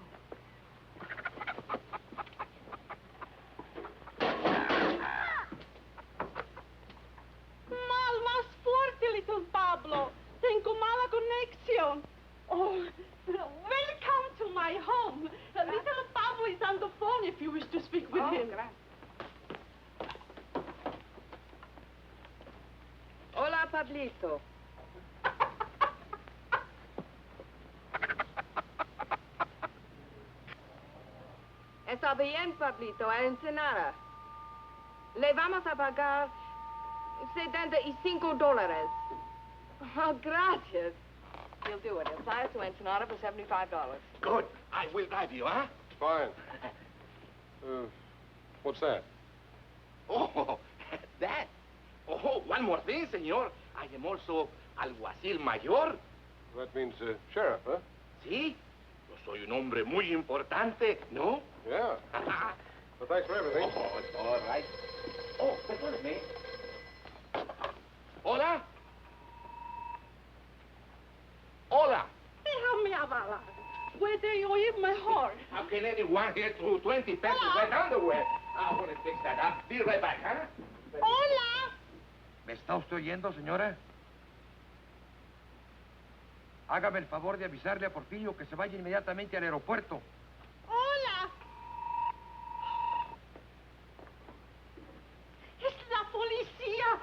Speaker 13: Más fuerte, little Pablo. Tengo mala conexión. Oh, welcome to my home. Little Pablo is on the phone if you wish to speak with him.
Speaker 5: Hola, Pablito. Está bien, Pablito, a Ensenada. Le vamos a pagar $75. Oh, gracias. He'll do it. He'll fly us to Ensenada for $75.
Speaker 12: Good. I will drive you, huh?
Speaker 9: Fine. What's that?
Speaker 12: Oh, that. Oh, one more thing, senor. I am also alguacil mayor.
Speaker 9: That means sheriff, huh?
Speaker 12: Sí. Yo soy un hombre muy importante, ¿no?
Speaker 9: Yeah. Well, thanks for everything.
Speaker 12: Oh, it's all right. Oh, perdóneme. Hola. Hola.
Speaker 13: Déjame hablar. Puede oír mejor.
Speaker 12: How can anyone get through 20 pesos wet underwear? I want to fix that up. Be right back, huh?
Speaker 13: Hola.
Speaker 10: ¿Me está usted oyendo, señora? Hágame el favor de avisarle a Porfirio que se vaya inmediatamente al aeropuerto.
Speaker 13: Hola. Es la policía.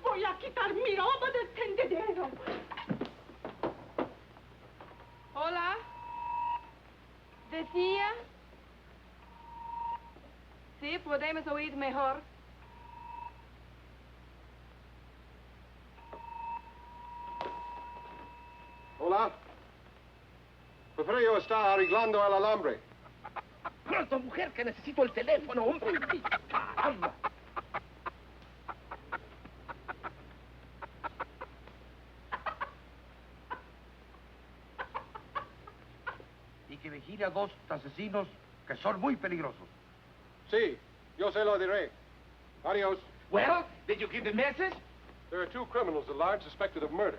Speaker 13: Voy a quitar mi ropa del tendedero.
Speaker 5: Hola. ¿Decía? Sí, podemos oír mejor.
Speaker 9: Hola. Porfirio está arreglando el alambre.
Speaker 12: Pronto, mujer, que necesito el teléfono, hombre. Caramba.
Speaker 10: Y que vigile a 2 asesinos que son muy peligrosos.
Speaker 9: Sí, yo se lo diré. Adios.
Speaker 12: Well, did you give the message?
Speaker 9: There are 2 criminals at large suspected of murder.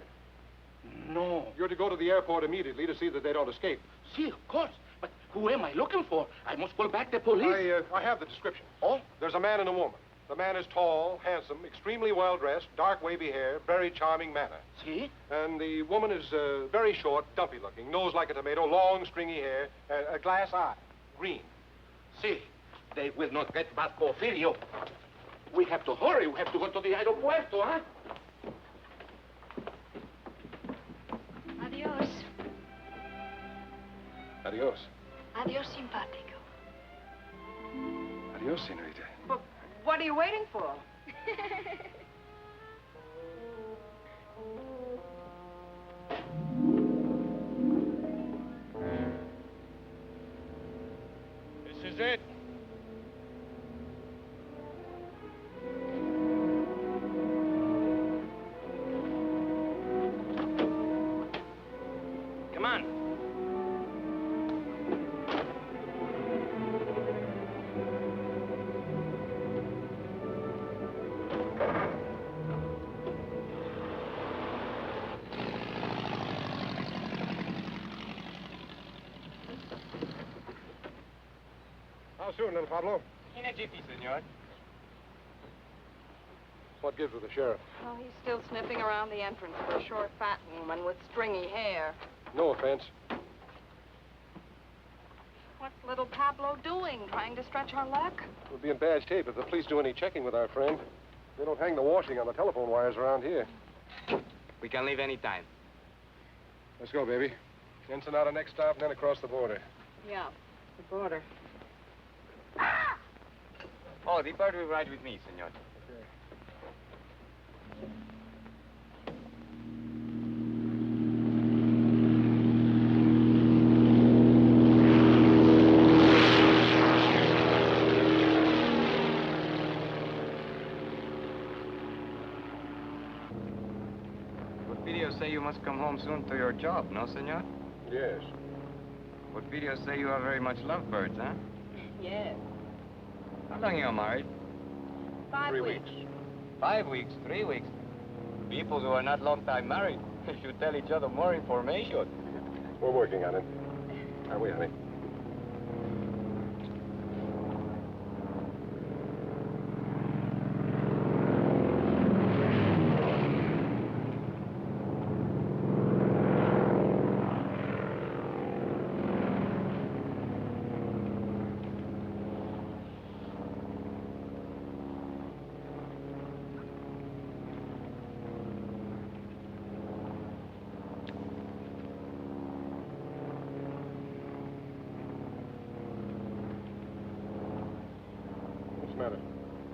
Speaker 12: No.
Speaker 9: You're to go to the airport immediately to see that they don't escape.
Speaker 12: See, of course. But who am I looking for? I must pull back the police.
Speaker 9: I have the description.
Speaker 12: Oh?
Speaker 9: There's a man and a woman. The man is tall, handsome, extremely well-dressed, dark wavy hair, very charming manner.
Speaker 12: See?
Speaker 9: And the woman is very short, dumpy-looking, nose like a tomato, long, stringy hair, a glass eye, green.
Speaker 12: See, they will not get back Porfirio. We have to hurry. We have to go to the aeropuerto, huh?
Speaker 7: Adios.
Speaker 9: Adios.
Speaker 7: Adios, simpático.
Speaker 9: Adios, senorita.
Speaker 2: But what are you waiting for?
Speaker 9: This is it.
Speaker 6: Come on.
Speaker 9: How soon, little Pablo?
Speaker 6: In a jiffy, senor.
Speaker 9: What gives with the sheriff?
Speaker 2: Oh, he's still sniffing around the entrance for a short, fat woman with stringy hair.
Speaker 9: No offense.
Speaker 2: What's little Pablo doing? Trying to stretch our luck?
Speaker 9: We'll be in bad shape if the police do any checking with our friend. They don't hang the washing on the telephone wires around here.
Speaker 6: We can leave any time.
Speaker 9: Let's go, baby. Ensenada next stop, and then across the border.
Speaker 2: Yeah, the border.
Speaker 6: Oh, the bird will ride with me, senor. Porfirio say you must come home soon to your job, no, senor?
Speaker 9: Yes.
Speaker 6: Porfirio say you are very much lovebirds, huh?
Speaker 2: Yes.
Speaker 6: How long you are married?
Speaker 2: 5 weeks.
Speaker 6: 5 weeks, 3 weeks. People who are not long time married should tell each other more information.
Speaker 9: We're working on it. Are we, honey?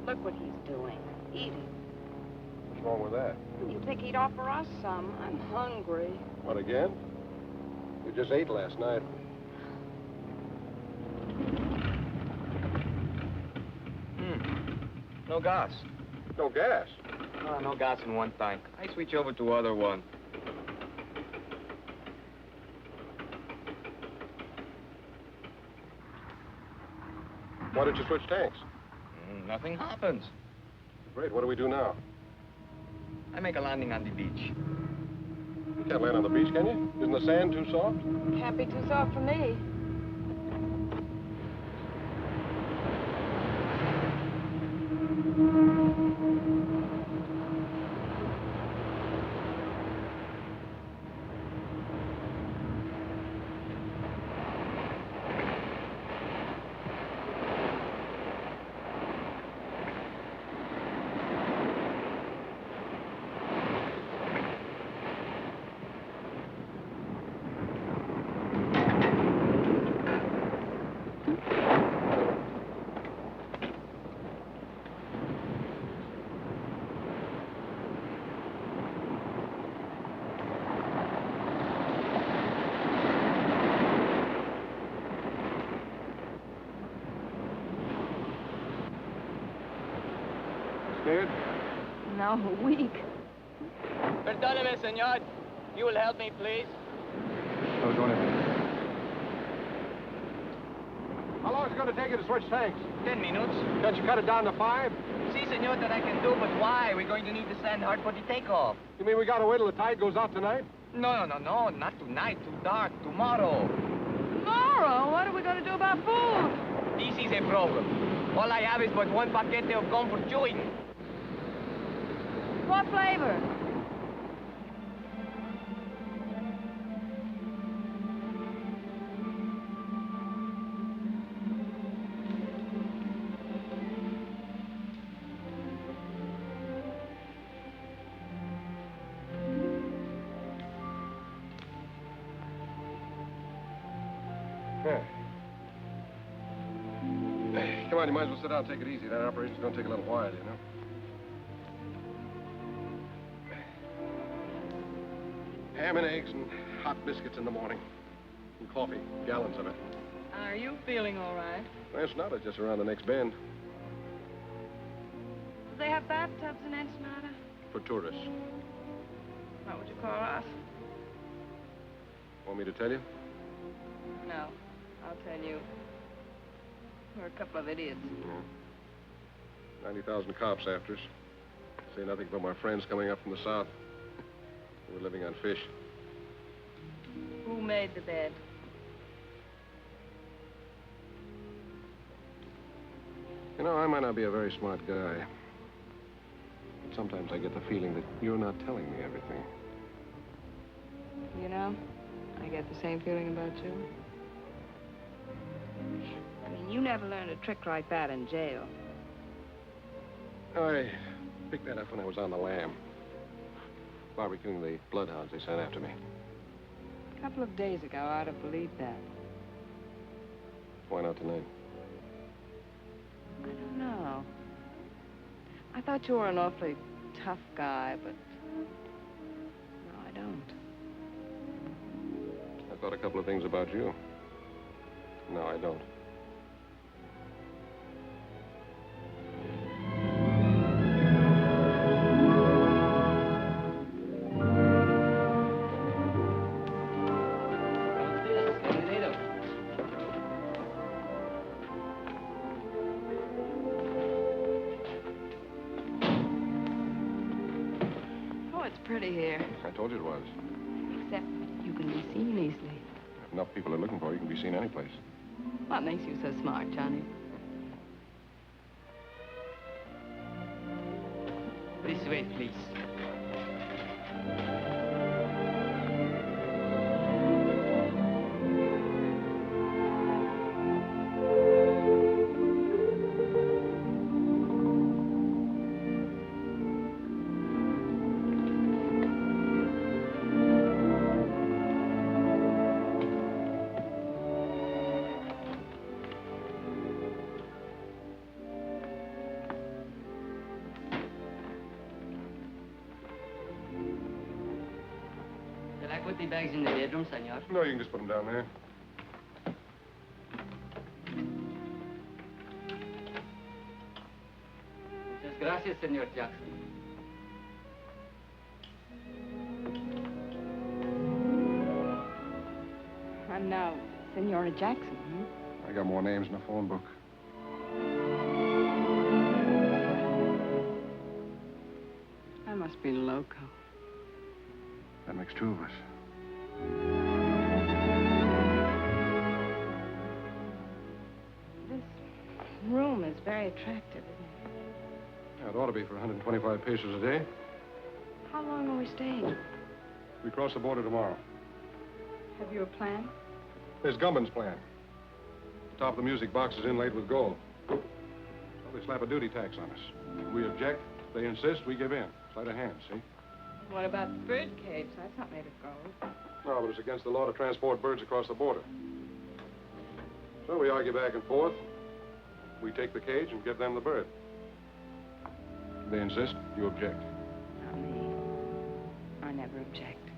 Speaker 2: Look what he's doing. Eating.
Speaker 9: What's wrong with that?
Speaker 2: You think he'd offer us some? I'm hungry.
Speaker 9: What, again? We just ate last night.
Speaker 6: No gas.
Speaker 9: No gas?
Speaker 6: No gas in one tank. I switch over to other one.
Speaker 9: Why did you switch tanks?
Speaker 6: Nothing happens.
Speaker 9: Great, what do we do now?
Speaker 6: I make a landing on the beach.
Speaker 9: You can't land on the beach, can you? Isn't the sand too soft?
Speaker 2: Can't be too soft for me.
Speaker 9: Scared?
Speaker 2: No, weak.
Speaker 6: Perdóneme, senor. You will help me, please?
Speaker 9: No, don't have How long is it going to take you to switch tanks?
Speaker 6: 10 minutes.
Speaker 9: Can't you cut it down to 5?
Speaker 6: Si, senor, that I can do, but why? We're going to need the sand hard for the takeoff.
Speaker 9: You mean we got to wait till the tide goes out tonight?
Speaker 14: No, not tonight. Too dark. Tomorrow.
Speaker 2: Tomorrow? What are we going to do about food?
Speaker 14: This is a problem. All I have is but one paquete of gum for chewing.
Speaker 2: What flavor?
Speaker 9: Come on, you might as well sit down and take it easy. That operation's going to take a little while, you know. Ham and eggs and hot biscuits in the morning. And coffee, gallons of it.
Speaker 2: Are you feeling all right?
Speaker 9: Well, it's not. It's just around the next bend.
Speaker 2: Do they have bathtubs in Ensenada?
Speaker 9: For tourists.
Speaker 2: What would you call us?
Speaker 9: Want me to tell you?
Speaker 2: No, I'll tell you. We're a couple of idiots.
Speaker 9: Yeah. 90,000 cops after us. Say nothing but my friends coming up from the south. We're living on fish.
Speaker 2: Who made the bed?
Speaker 9: You know, I might not be a very smart guy. But sometimes I get the feeling that you're not telling me everything.
Speaker 2: You know, I get the same feeling about you. I mean, you never learned a trick like that in jail.
Speaker 9: I picked that up when I was on the lam. Barbecuing the bloodhounds they sent after me.
Speaker 2: A couple of days ago, I'd have believed that.
Speaker 9: Why not tonight?
Speaker 2: I don't know. I thought you were an awfully tough guy, but no, I don't.
Speaker 9: I thought a couple of things about you. No, I don't.
Speaker 2: Pretty here.
Speaker 9: I told you it was.
Speaker 2: Except you can be seen easily.
Speaker 9: If enough people are looking for you, you can be seen any place.
Speaker 2: What makes you so smart, Johnny?
Speaker 14: This way, please.
Speaker 15: Put the bags in the bedroom, senor.
Speaker 9: No, you can just put them down there.
Speaker 15: Muchas gracias, senor Jackson.
Speaker 2: I'm now Senora Jackson,
Speaker 9: I got more names in the phone book.
Speaker 2: I must be loco.
Speaker 9: That makes two of us.
Speaker 2: This room is very attractive, isn't it?
Speaker 9: Yeah, it ought to be for 125 pesos a day.
Speaker 2: How long are we staying?
Speaker 9: We cross the border tomorrow.
Speaker 2: Have you a plan?
Speaker 9: There's Gumman's plan. The top of the music box is inlaid with gold. Well, they slap a duty tax on us. We object, they insist, we give in. Sleight of hand, see?
Speaker 2: What about the bird cage? That's not made of gold.
Speaker 9: No, but it's against the law to transport birds across the border. So we argue back and forth. We take the cage and give them the bird. They insist, you object.
Speaker 2: Not me. I never object.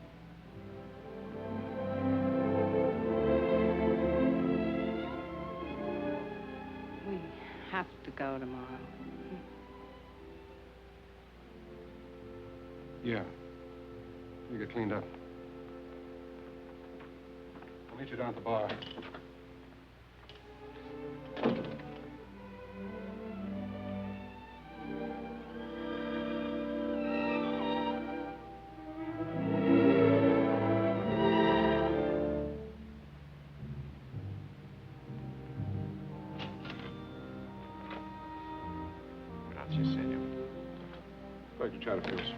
Speaker 2: We have to go tomorrow.
Speaker 9: Yeah. You get cleaned up. I'll meet you down at the bar. Inspector Chatterfield.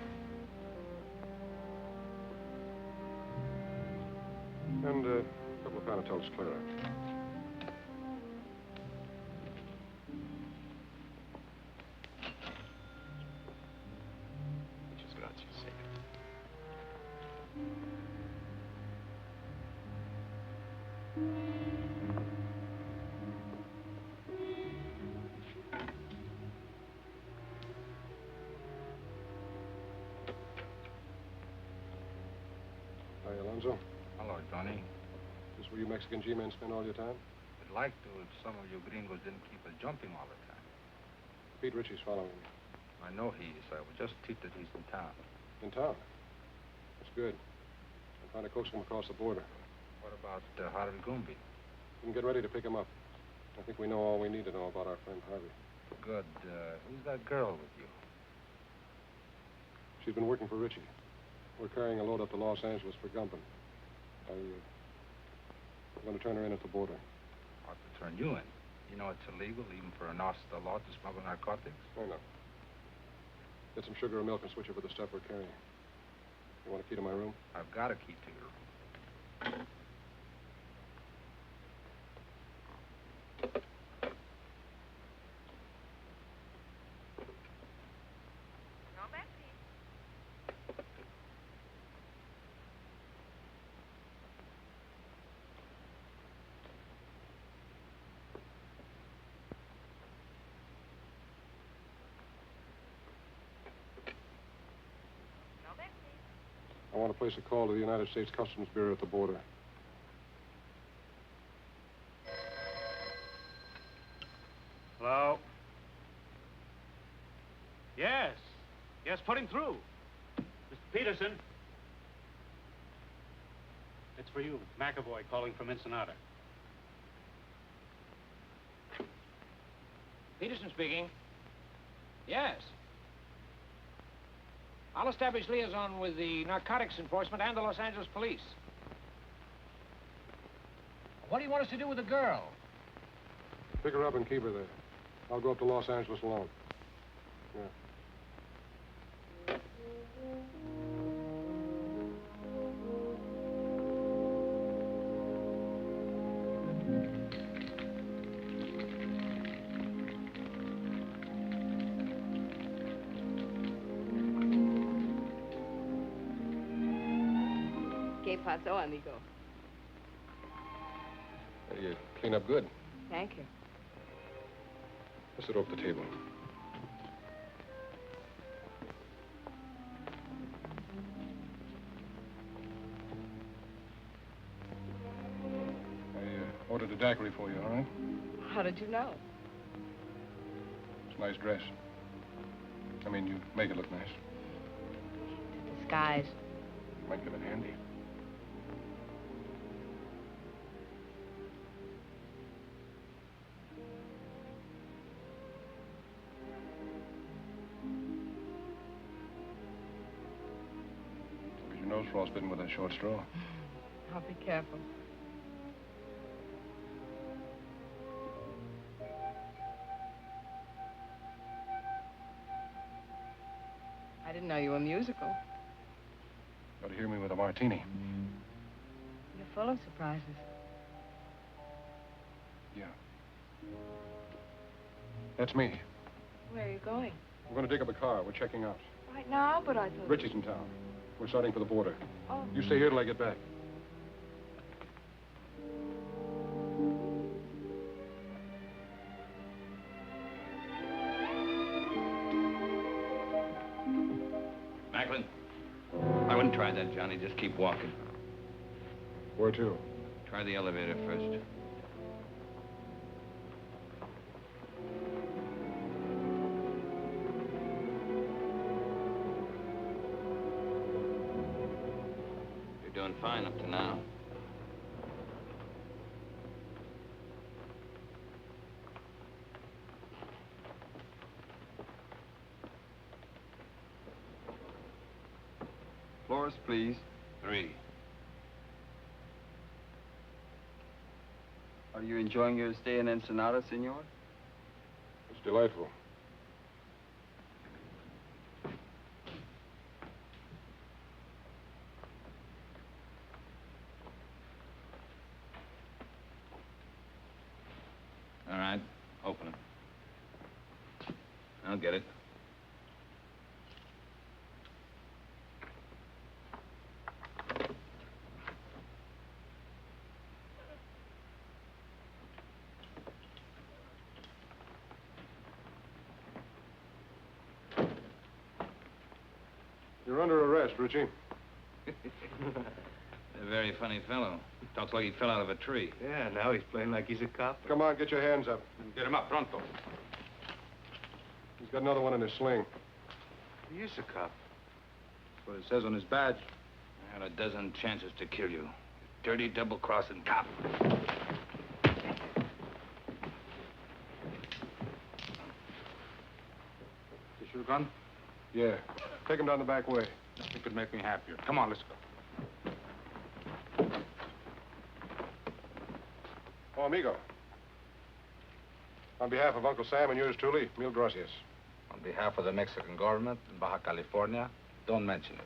Speaker 9: And a couple of Panatellas Clara.
Speaker 1: Muchas gracias, señor.
Speaker 9: Hi, Alonzo.
Speaker 16: Hello, Johnny.
Speaker 9: Is this where you Mexican G-men spend all your time?
Speaker 16: I'd like to if some of you gringos didn't keep us jumping all the time.
Speaker 9: Pete Ritchie's following me.
Speaker 16: I know he is. I was just tipped that he's in town.
Speaker 9: In town? That's good. I'm trying to coax him across the border.
Speaker 16: What about Harvey Goomby?
Speaker 9: We can get ready to pick him up. I think we know all we need to know about our friend Harvey.
Speaker 16: Good. Who's that girl with you?
Speaker 9: She's been working for Ritchie. We're carrying a load up to Los Angeles for Gumpin. I'm going to turn her in at the border.
Speaker 16: Ought to turn you in. You know it's illegal, even for an officer of the law, to smuggle narcotics?
Speaker 9: I know. Get some sugar or milk and switch over the stuff we're carrying. You want a key to my room?
Speaker 16: I've got a key to your room.
Speaker 9: I want to place a call to the United States Customs Bureau at the border.
Speaker 6: Hello? Yes. Yes, put him through. Mr. Peterson. It's for you. McAvoy calling from Ensenada.
Speaker 17: Peterson speaking. Yes. I'll establish liaison with the narcotics enforcement and the Los Angeles police. What do you want us to do with the girl?
Speaker 9: Pick her up and keep her there. I'll go up to Los Angeles alone. Yeah.
Speaker 5: ¿Qué pasó, amigo?
Speaker 9: You clean up good.
Speaker 5: Thank you.
Speaker 9: Let's sit off the table. I ordered a daiquiri for you, all right?
Speaker 5: How did you know?
Speaker 9: It's a nice dress. I mean, you make it look nice.
Speaker 5: Disguise.
Speaker 9: Might come in handy. Your nose frostbitten with that short straw.
Speaker 5: I'll be careful. I didn't know you were musical.
Speaker 9: Got to hear me with a martini.
Speaker 5: You're full of surprises.
Speaker 9: Yeah. That's me.
Speaker 2: Where are you going?
Speaker 9: We're going to dig up a car. We're checking out.
Speaker 2: Right now, but I thought...
Speaker 9: Ritchie's in town. We're starting for the border.
Speaker 2: Oh.
Speaker 9: You stay here till I get back.
Speaker 1: Macklin, I wouldn't try that, Johnny. Just keep walking.
Speaker 9: Where to?
Speaker 1: Try the elevator first. You're doing fine up to now.
Speaker 18: Floors, please.
Speaker 1: 3.
Speaker 18: Are you enjoying your stay in Ensenada, senor?
Speaker 9: It's delightful.
Speaker 16: right. Open it. I'll get it.
Speaker 9: You're under arrest, Richie.
Speaker 16: A very funny fellow. Talks like he fell out of a tree.
Speaker 3: Yeah, now he's playing like he's a cop.
Speaker 9: Come on, get your hands up.
Speaker 16: Get him up, pronto.
Speaker 9: He's got another one in his sling.
Speaker 3: He is a cop.
Speaker 16: That's what it says on his badge. I had a dozen chances to kill you. Dirty, double-crossing cop. This your gun?
Speaker 9: Yeah. Take him down the back way.
Speaker 16: It could make me happier. Come on, let's go.
Speaker 9: Oh, amigo. On behalf of Uncle Sam and yours truly, mil gracias.
Speaker 16: On behalf of the Mexican government in Baja California, don't mention it.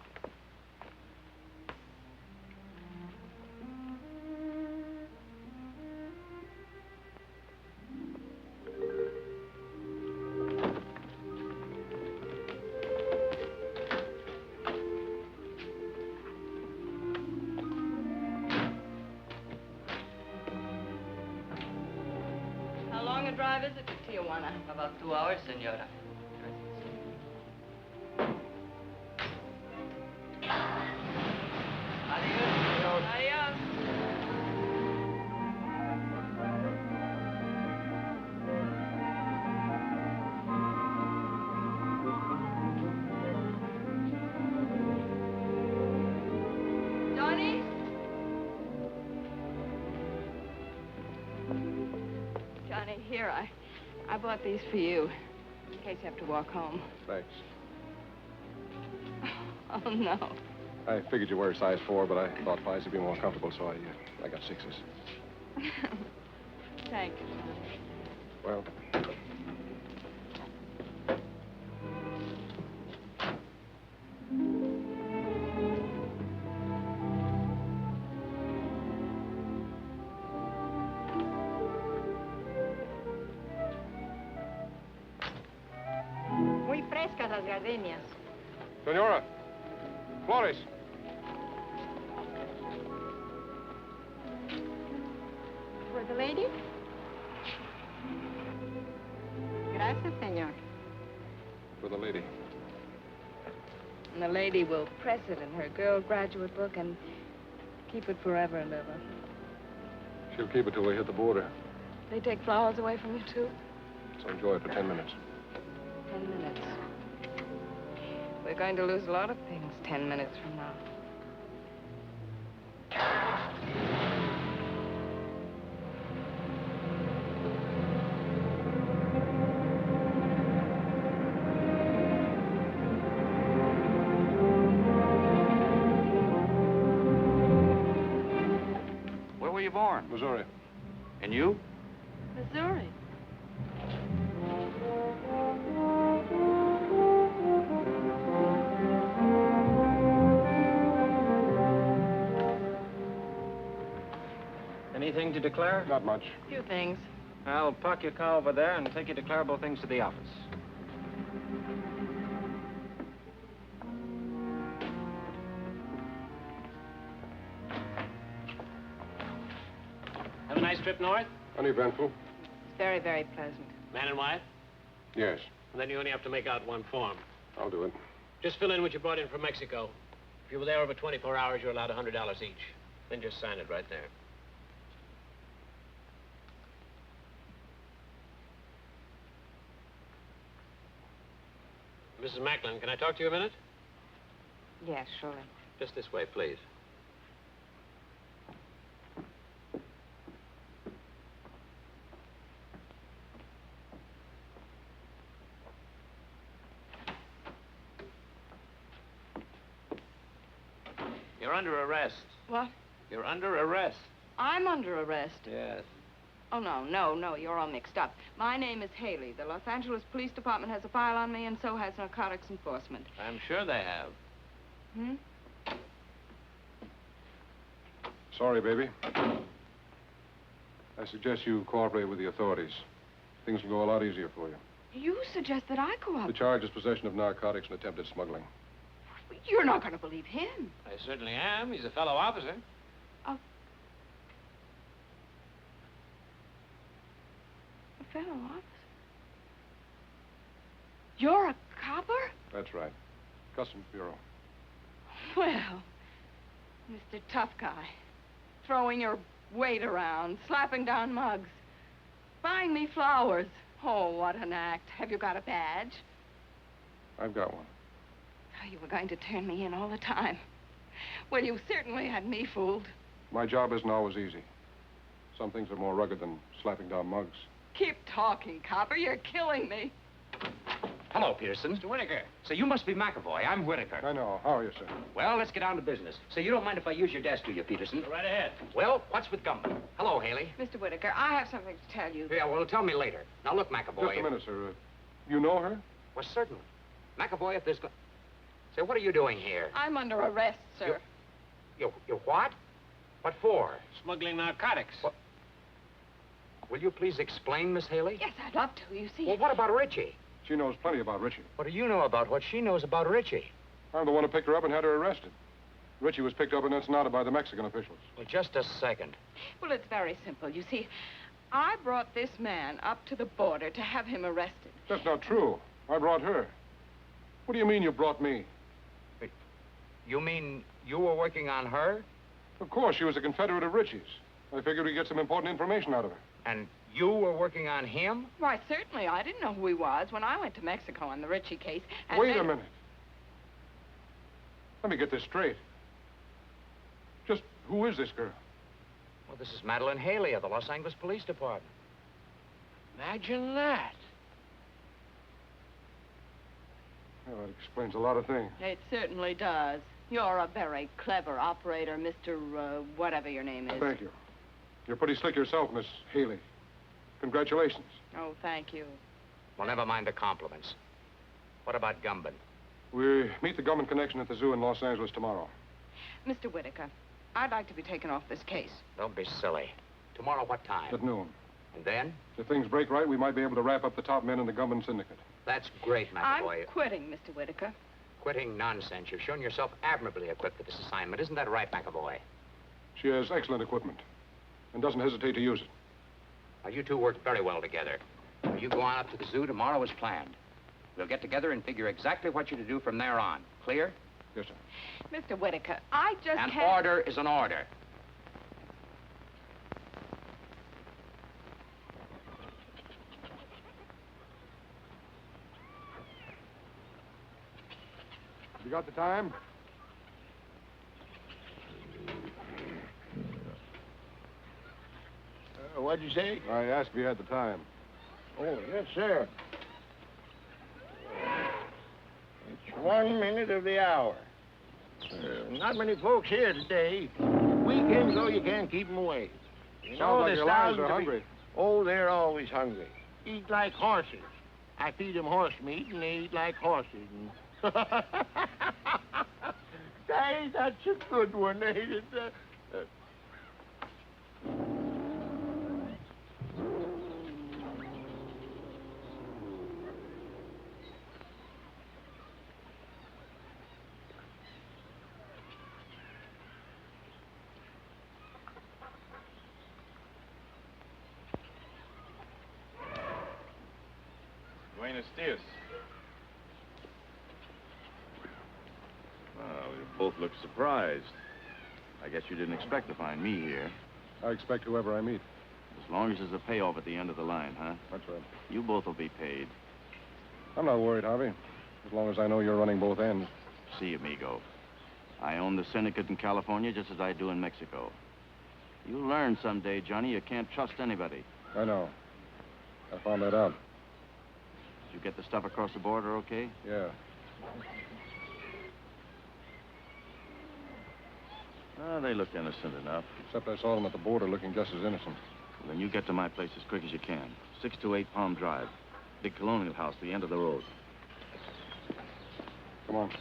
Speaker 5: How long a drive is it to Tijuana?
Speaker 15: About 2 hours, senora. Adios.
Speaker 5: Adios. Johnny? Johnny, here, I bought these for you, in case you have to walk home.
Speaker 9: Thanks.
Speaker 5: Oh, no.
Speaker 9: I figured you wear a size 4, but I thought 5s would be more comfortable, so I got 6s.
Speaker 5: Thank you, Johnny.
Speaker 9: Well,
Speaker 7: Muy frescas las gardenias.
Speaker 9: Senora, Flores.
Speaker 7: For the lady? Gracias, señor.
Speaker 9: For the lady.
Speaker 5: And the lady will press it in her girl graduate book and keep it forever and ever.
Speaker 9: She'll keep it till we hit the border.
Speaker 2: They take flowers away from you, too?
Speaker 9: So enjoy it for 10 minutes.
Speaker 5: 10 minutes. We're going to lose a lot of things 10 minutes from now.
Speaker 1: Where were you born?
Speaker 9: Missouri.
Speaker 1: And you?
Speaker 13: Missouri.
Speaker 6: Anything to declare?
Speaker 9: Not much.
Speaker 5: A few things.
Speaker 6: I'll park your car over there and take your declarable things to the office.
Speaker 17: Have a nice trip north?
Speaker 9: Uneventful.
Speaker 5: It's very, very pleasant.
Speaker 17: Man and wife?
Speaker 9: Yes,
Speaker 17: And then you only have to make out one form.
Speaker 9: I'll do it.
Speaker 17: Just fill in what you brought in from Mexico. If you were there over 24 hours, you're allowed $100 each. Then just sign it right there. Mrs. Macklin, can I talk to you a minute?
Speaker 5: Yes, surely.
Speaker 17: Just this way, please. You're under arrest.
Speaker 5: What?
Speaker 17: You're under arrest.
Speaker 5: I'm under arrest.
Speaker 17: Yes.
Speaker 5: Oh, no, you're all mixed up. My name is Haley. The Los Angeles Police Department has a file on me, and so has narcotics enforcement.
Speaker 17: I'm sure they have.
Speaker 5: Hmm?
Speaker 9: Sorry, baby. I suggest you cooperate with the authorities. things will go a lot easier for you.
Speaker 5: You suggest that I
Speaker 9: The charge is possession of narcotics and attempted smuggling.
Speaker 5: You're not going to believe him.
Speaker 17: I certainly am. He's a fellow officer.
Speaker 5: A fellow officer? You're a copper?
Speaker 9: That's right. Customs Bureau.
Speaker 5: Well, Mr. Tough Guy, throwing your weight around, slapping down mugs, buying me flowers. Oh, what an act. Have you got a badge?
Speaker 9: I've got one.
Speaker 5: Oh, you were going to turn me in all the time. Well, you certainly had me fooled.
Speaker 9: My job isn't always easy. Some things are more rugged than slapping down mugs.
Speaker 5: Keep talking, copper. You're killing me.
Speaker 1: Hello, Peterson. Mr. Whitaker. So you must be McAvoy. I'm Whitaker.
Speaker 9: I know. How are you, sir?
Speaker 1: Well, let's get down to business. So you don't mind if I use your desk, do you, Peterson?
Speaker 17: Go right ahead.
Speaker 1: Well, what's with Gumbo? Hello, Haley.
Speaker 5: Mr. Whitaker, I have something to tell you.
Speaker 1: Yeah, well, tell me later. Now, look, McAvoy.
Speaker 9: Just a minute, sir. You know her?
Speaker 1: Well, certainly. McAvoy, if there's... Say, what are you doing here?
Speaker 5: I'm under arrest, sir.
Speaker 1: You what? What for?
Speaker 17: Smuggling narcotics.
Speaker 1: What? Will you please explain, Miss Haley?
Speaker 5: Yes, I'd love to, you see.
Speaker 1: Well, what about Richie?
Speaker 9: She knows plenty about Richie.
Speaker 1: What do you know about what she knows about Richie?
Speaker 9: I'm the one who picked her up and had her arrested. Richie was picked up in Ensenada by the Mexican officials.
Speaker 1: Well, just a second.
Speaker 5: Well, it's very simple. You see, I brought this man up to the border to have him arrested.
Speaker 9: That's not true. I brought her. What do you mean you brought me?
Speaker 1: You mean you were working on her?
Speaker 9: Of course, she was a Confederate of Richie's. I figured we'd get some important information out of her.
Speaker 1: And you were working on him?
Speaker 5: Why, certainly. I didn't know who he was when I went to Mexico on the Richie case. And
Speaker 9: Wait a minute. Let me get this straight. Just who is this girl?
Speaker 1: Well, this is Madeline Haley of the Los Angeles Police Department.
Speaker 17: Imagine that.
Speaker 9: Well, that explains a lot of things.
Speaker 5: It certainly does. You're a very clever operator, Mr. Whatever your name is.
Speaker 9: Thank you. You're pretty slick yourself, Miss Haley. Congratulations.
Speaker 5: Oh, thank you.
Speaker 1: Well, never mind the compliments. What about Gumbo?
Speaker 9: We meet the Gumbo connection at the zoo in Los Angeles tomorrow.
Speaker 5: Mr. Whitaker, I'd like to be taken off this case.
Speaker 1: Don't be silly. Tomorrow what time?
Speaker 9: At noon.
Speaker 1: And then?
Speaker 9: If things break right, we might be able to wrap up the top men in the Gumbo syndicate.
Speaker 1: That's great, McAvoy.
Speaker 5: I'm quitting, Mr. Whitaker.
Speaker 1: Quitting nonsense. You've shown yourself admirably equipped for this assignment. Isn't that right, McAvoy?
Speaker 9: She has excellent equipment and doesn't hesitate to use it.
Speaker 1: Now, you two worked very well together. You go on up to the zoo tomorrow as planned. We'll get together and figure exactly what you're to do from there on. Clear?
Speaker 9: Yes, sir.
Speaker 5: Mr. Whitaker, I just
Speaker 1: An
Speaker 5: can't...
Speaker 1: order is an order.
Speaker 9: You got the time?
Speaker 10: What'd you say?
Speaker 9: I asked if you had the time.
Speaker 10: Oh, yes, sir. It's 1 minute of the hour. Not many folks here today. Weekends, though, you can't keep them away. You
Speaker 9: Sounds like
Speaker 10: there's
Speaker 9: your lions
Speaker 10: thousands
Speaker 9: are
Speaker 10: of
Speaker 9: hungry.
Speaker 10: Oh, they're always hungry. Eat like horses. I feed them horse meat, and they eat like horses. And... Hey, that's a good one, ain't it?
Speaker 4: Buenos dias. Well, you both look surprised. I guess you didn't expect to find me here.
Speaker 9: I expect whoever I meet.
Speaker 4: As long as there's a payoff at the end of the line, huh?
Speaker 9: That's right.
Speaker 4: You both will be paid.
Speaker 9: I'm not worried, Javi. As long as I know you're running both ends.
Speaker 4: See, amigo. I own the syndicate in California just as I do in Mexico. You'll learn someday, Johnny, you can't trust anybody.
Speaker 9: I know. I found that out.
Speaker 4: Did you get the stuff across the border okay?
Speaker 9: Yeah.
Speaker 4: They looked innocent enough.
Speaker 9: Except I saw them at the border looking just as innocent.
Speaker 4: Well, then you get to my place as quick as you can. 628 Palm Drive. Big colonial house, the end of the road.
Speaker 9: Come on.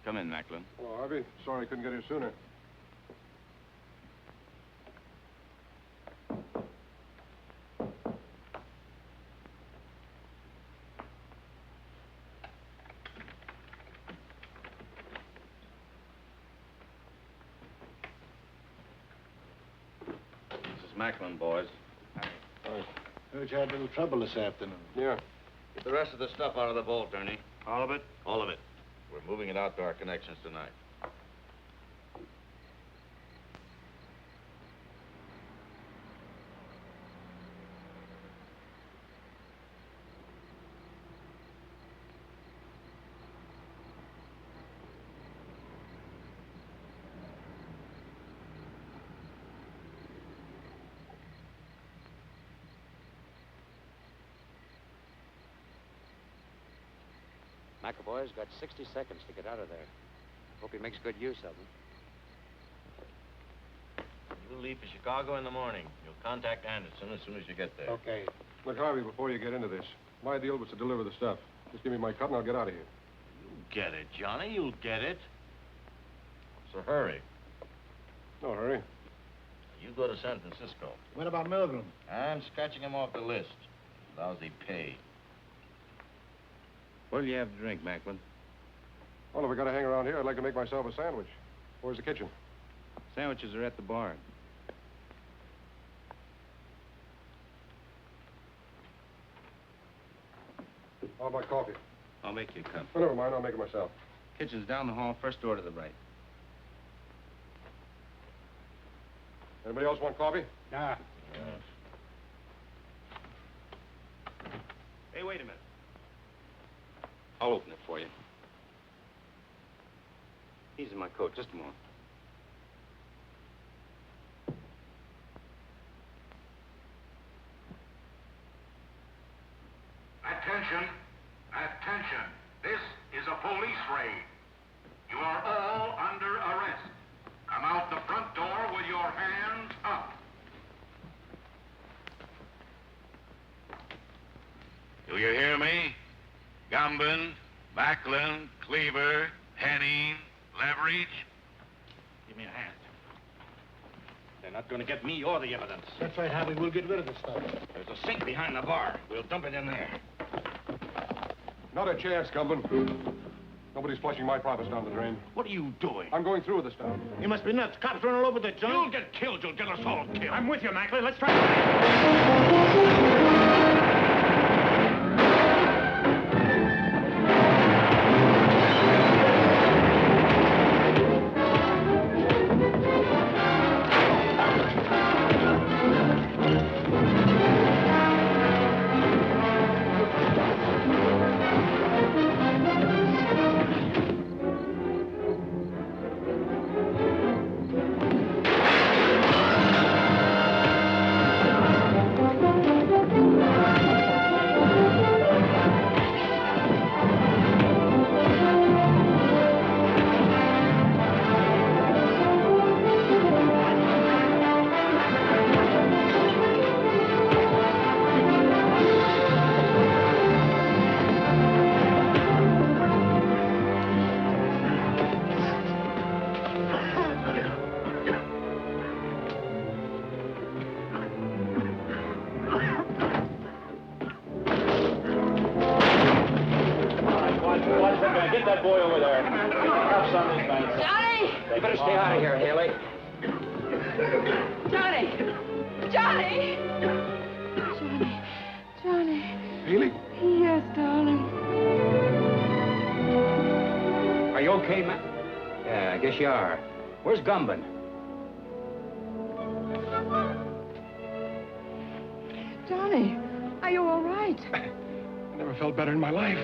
Speaker 16: Come in, Macklin.
Speaker 9: Hello, Harvey. Sorry I couldn't get here sooner.
Speaker 16: This is Macklin, boys.
Speaker 6: Heard you had a little trouble this afternoon.
Speaker 9: Yeah.
Speaker 16: Get the rest of the stuff out of the vault, Ernie.
Speaker 6: All of it?
Speaker 16: All of it. We're moving it out to our connections tonight.
Speaker 1: McAvoy's got 60 seconds to get out of there. Hope he makes good use of them.
Speaker 3: You leave for Chicago in the morning. You'll contact Anderson as soon as you get there.
Speaker 6: Okay.
Speaker 9: Look, Harvey, before you get into this, my deal was to deliver the stuff. Just give me my cut and I'll get out of here.
Speaker 3: You'll get it, Johnny. You'll get it. So hurry.
Speaker 9: No hurry.
Speaker 3: You go to San Francisco.
Speaker 6: What about Milgram?
Speaker 3: I'm scratching him off the list. Lousy pay.
Speaker 16: What'll you have to drink, Macklin?
Speaker 9: Well, if I got to hang around here, I'd like to make myself a sandwich. Where's the kitchen?
Speaker 16: Sandwiches are at the bar.
Speaker 9: How about coffee?
Speaker 16: I'll make you a cup.
Speaker 9: Oh, never mind, I'll make it myself.
Speaker 16: Kitchen's down the hall, first door to the right.
Speaker 9: Anybody else want coffee?
Speaker 6: Nah.
Speaker 16: Hey, wait a minute. I'll open it for you. He's in my coat. Just a moment.
Speaker 10: Attention. Attention. This is a police raid. You are all under arrest. Come out the front door with your hands up.
Speaker 12: Do you hear me? Gumbin, Macklin, Cleaver, Henning, Leverage.
Speaker 6: Give me a hand. They're not going to get me or the evidence. That's right, Harvey. We'll get rid of the stuff.
Speaker 16: There's a sink behind the bar. We'll dump it in there.
Speaker 9: Not a chance, Gumbin. Nobody's flushing my profits down the drain.
Speaker 6: What are you doing?
Speaker 9: I'm going through with the stuff.
Speaker 6: You must be nuts. Cops running all over the joint.
Speaker 16: You'll get killed. You'll get us all killed.
Speaker 6: I'm with you, Macklin. Let's try. Get that boy over there. Cuffs on these men.
Speaker 5: Johnny!
Speaker 6: You better stay out of here, Haley.
Speaker 5: Johnny! Johnny! Johnny!
Speaker 9: Haley?
Speaker 5: Yes, darling.
Speaker 1: Are you okay, man? Yeah, I guess you are. Where's Gumbin?
Speaker 5: Johnny, are you all right?
Speaker 9: I never felt better in my life.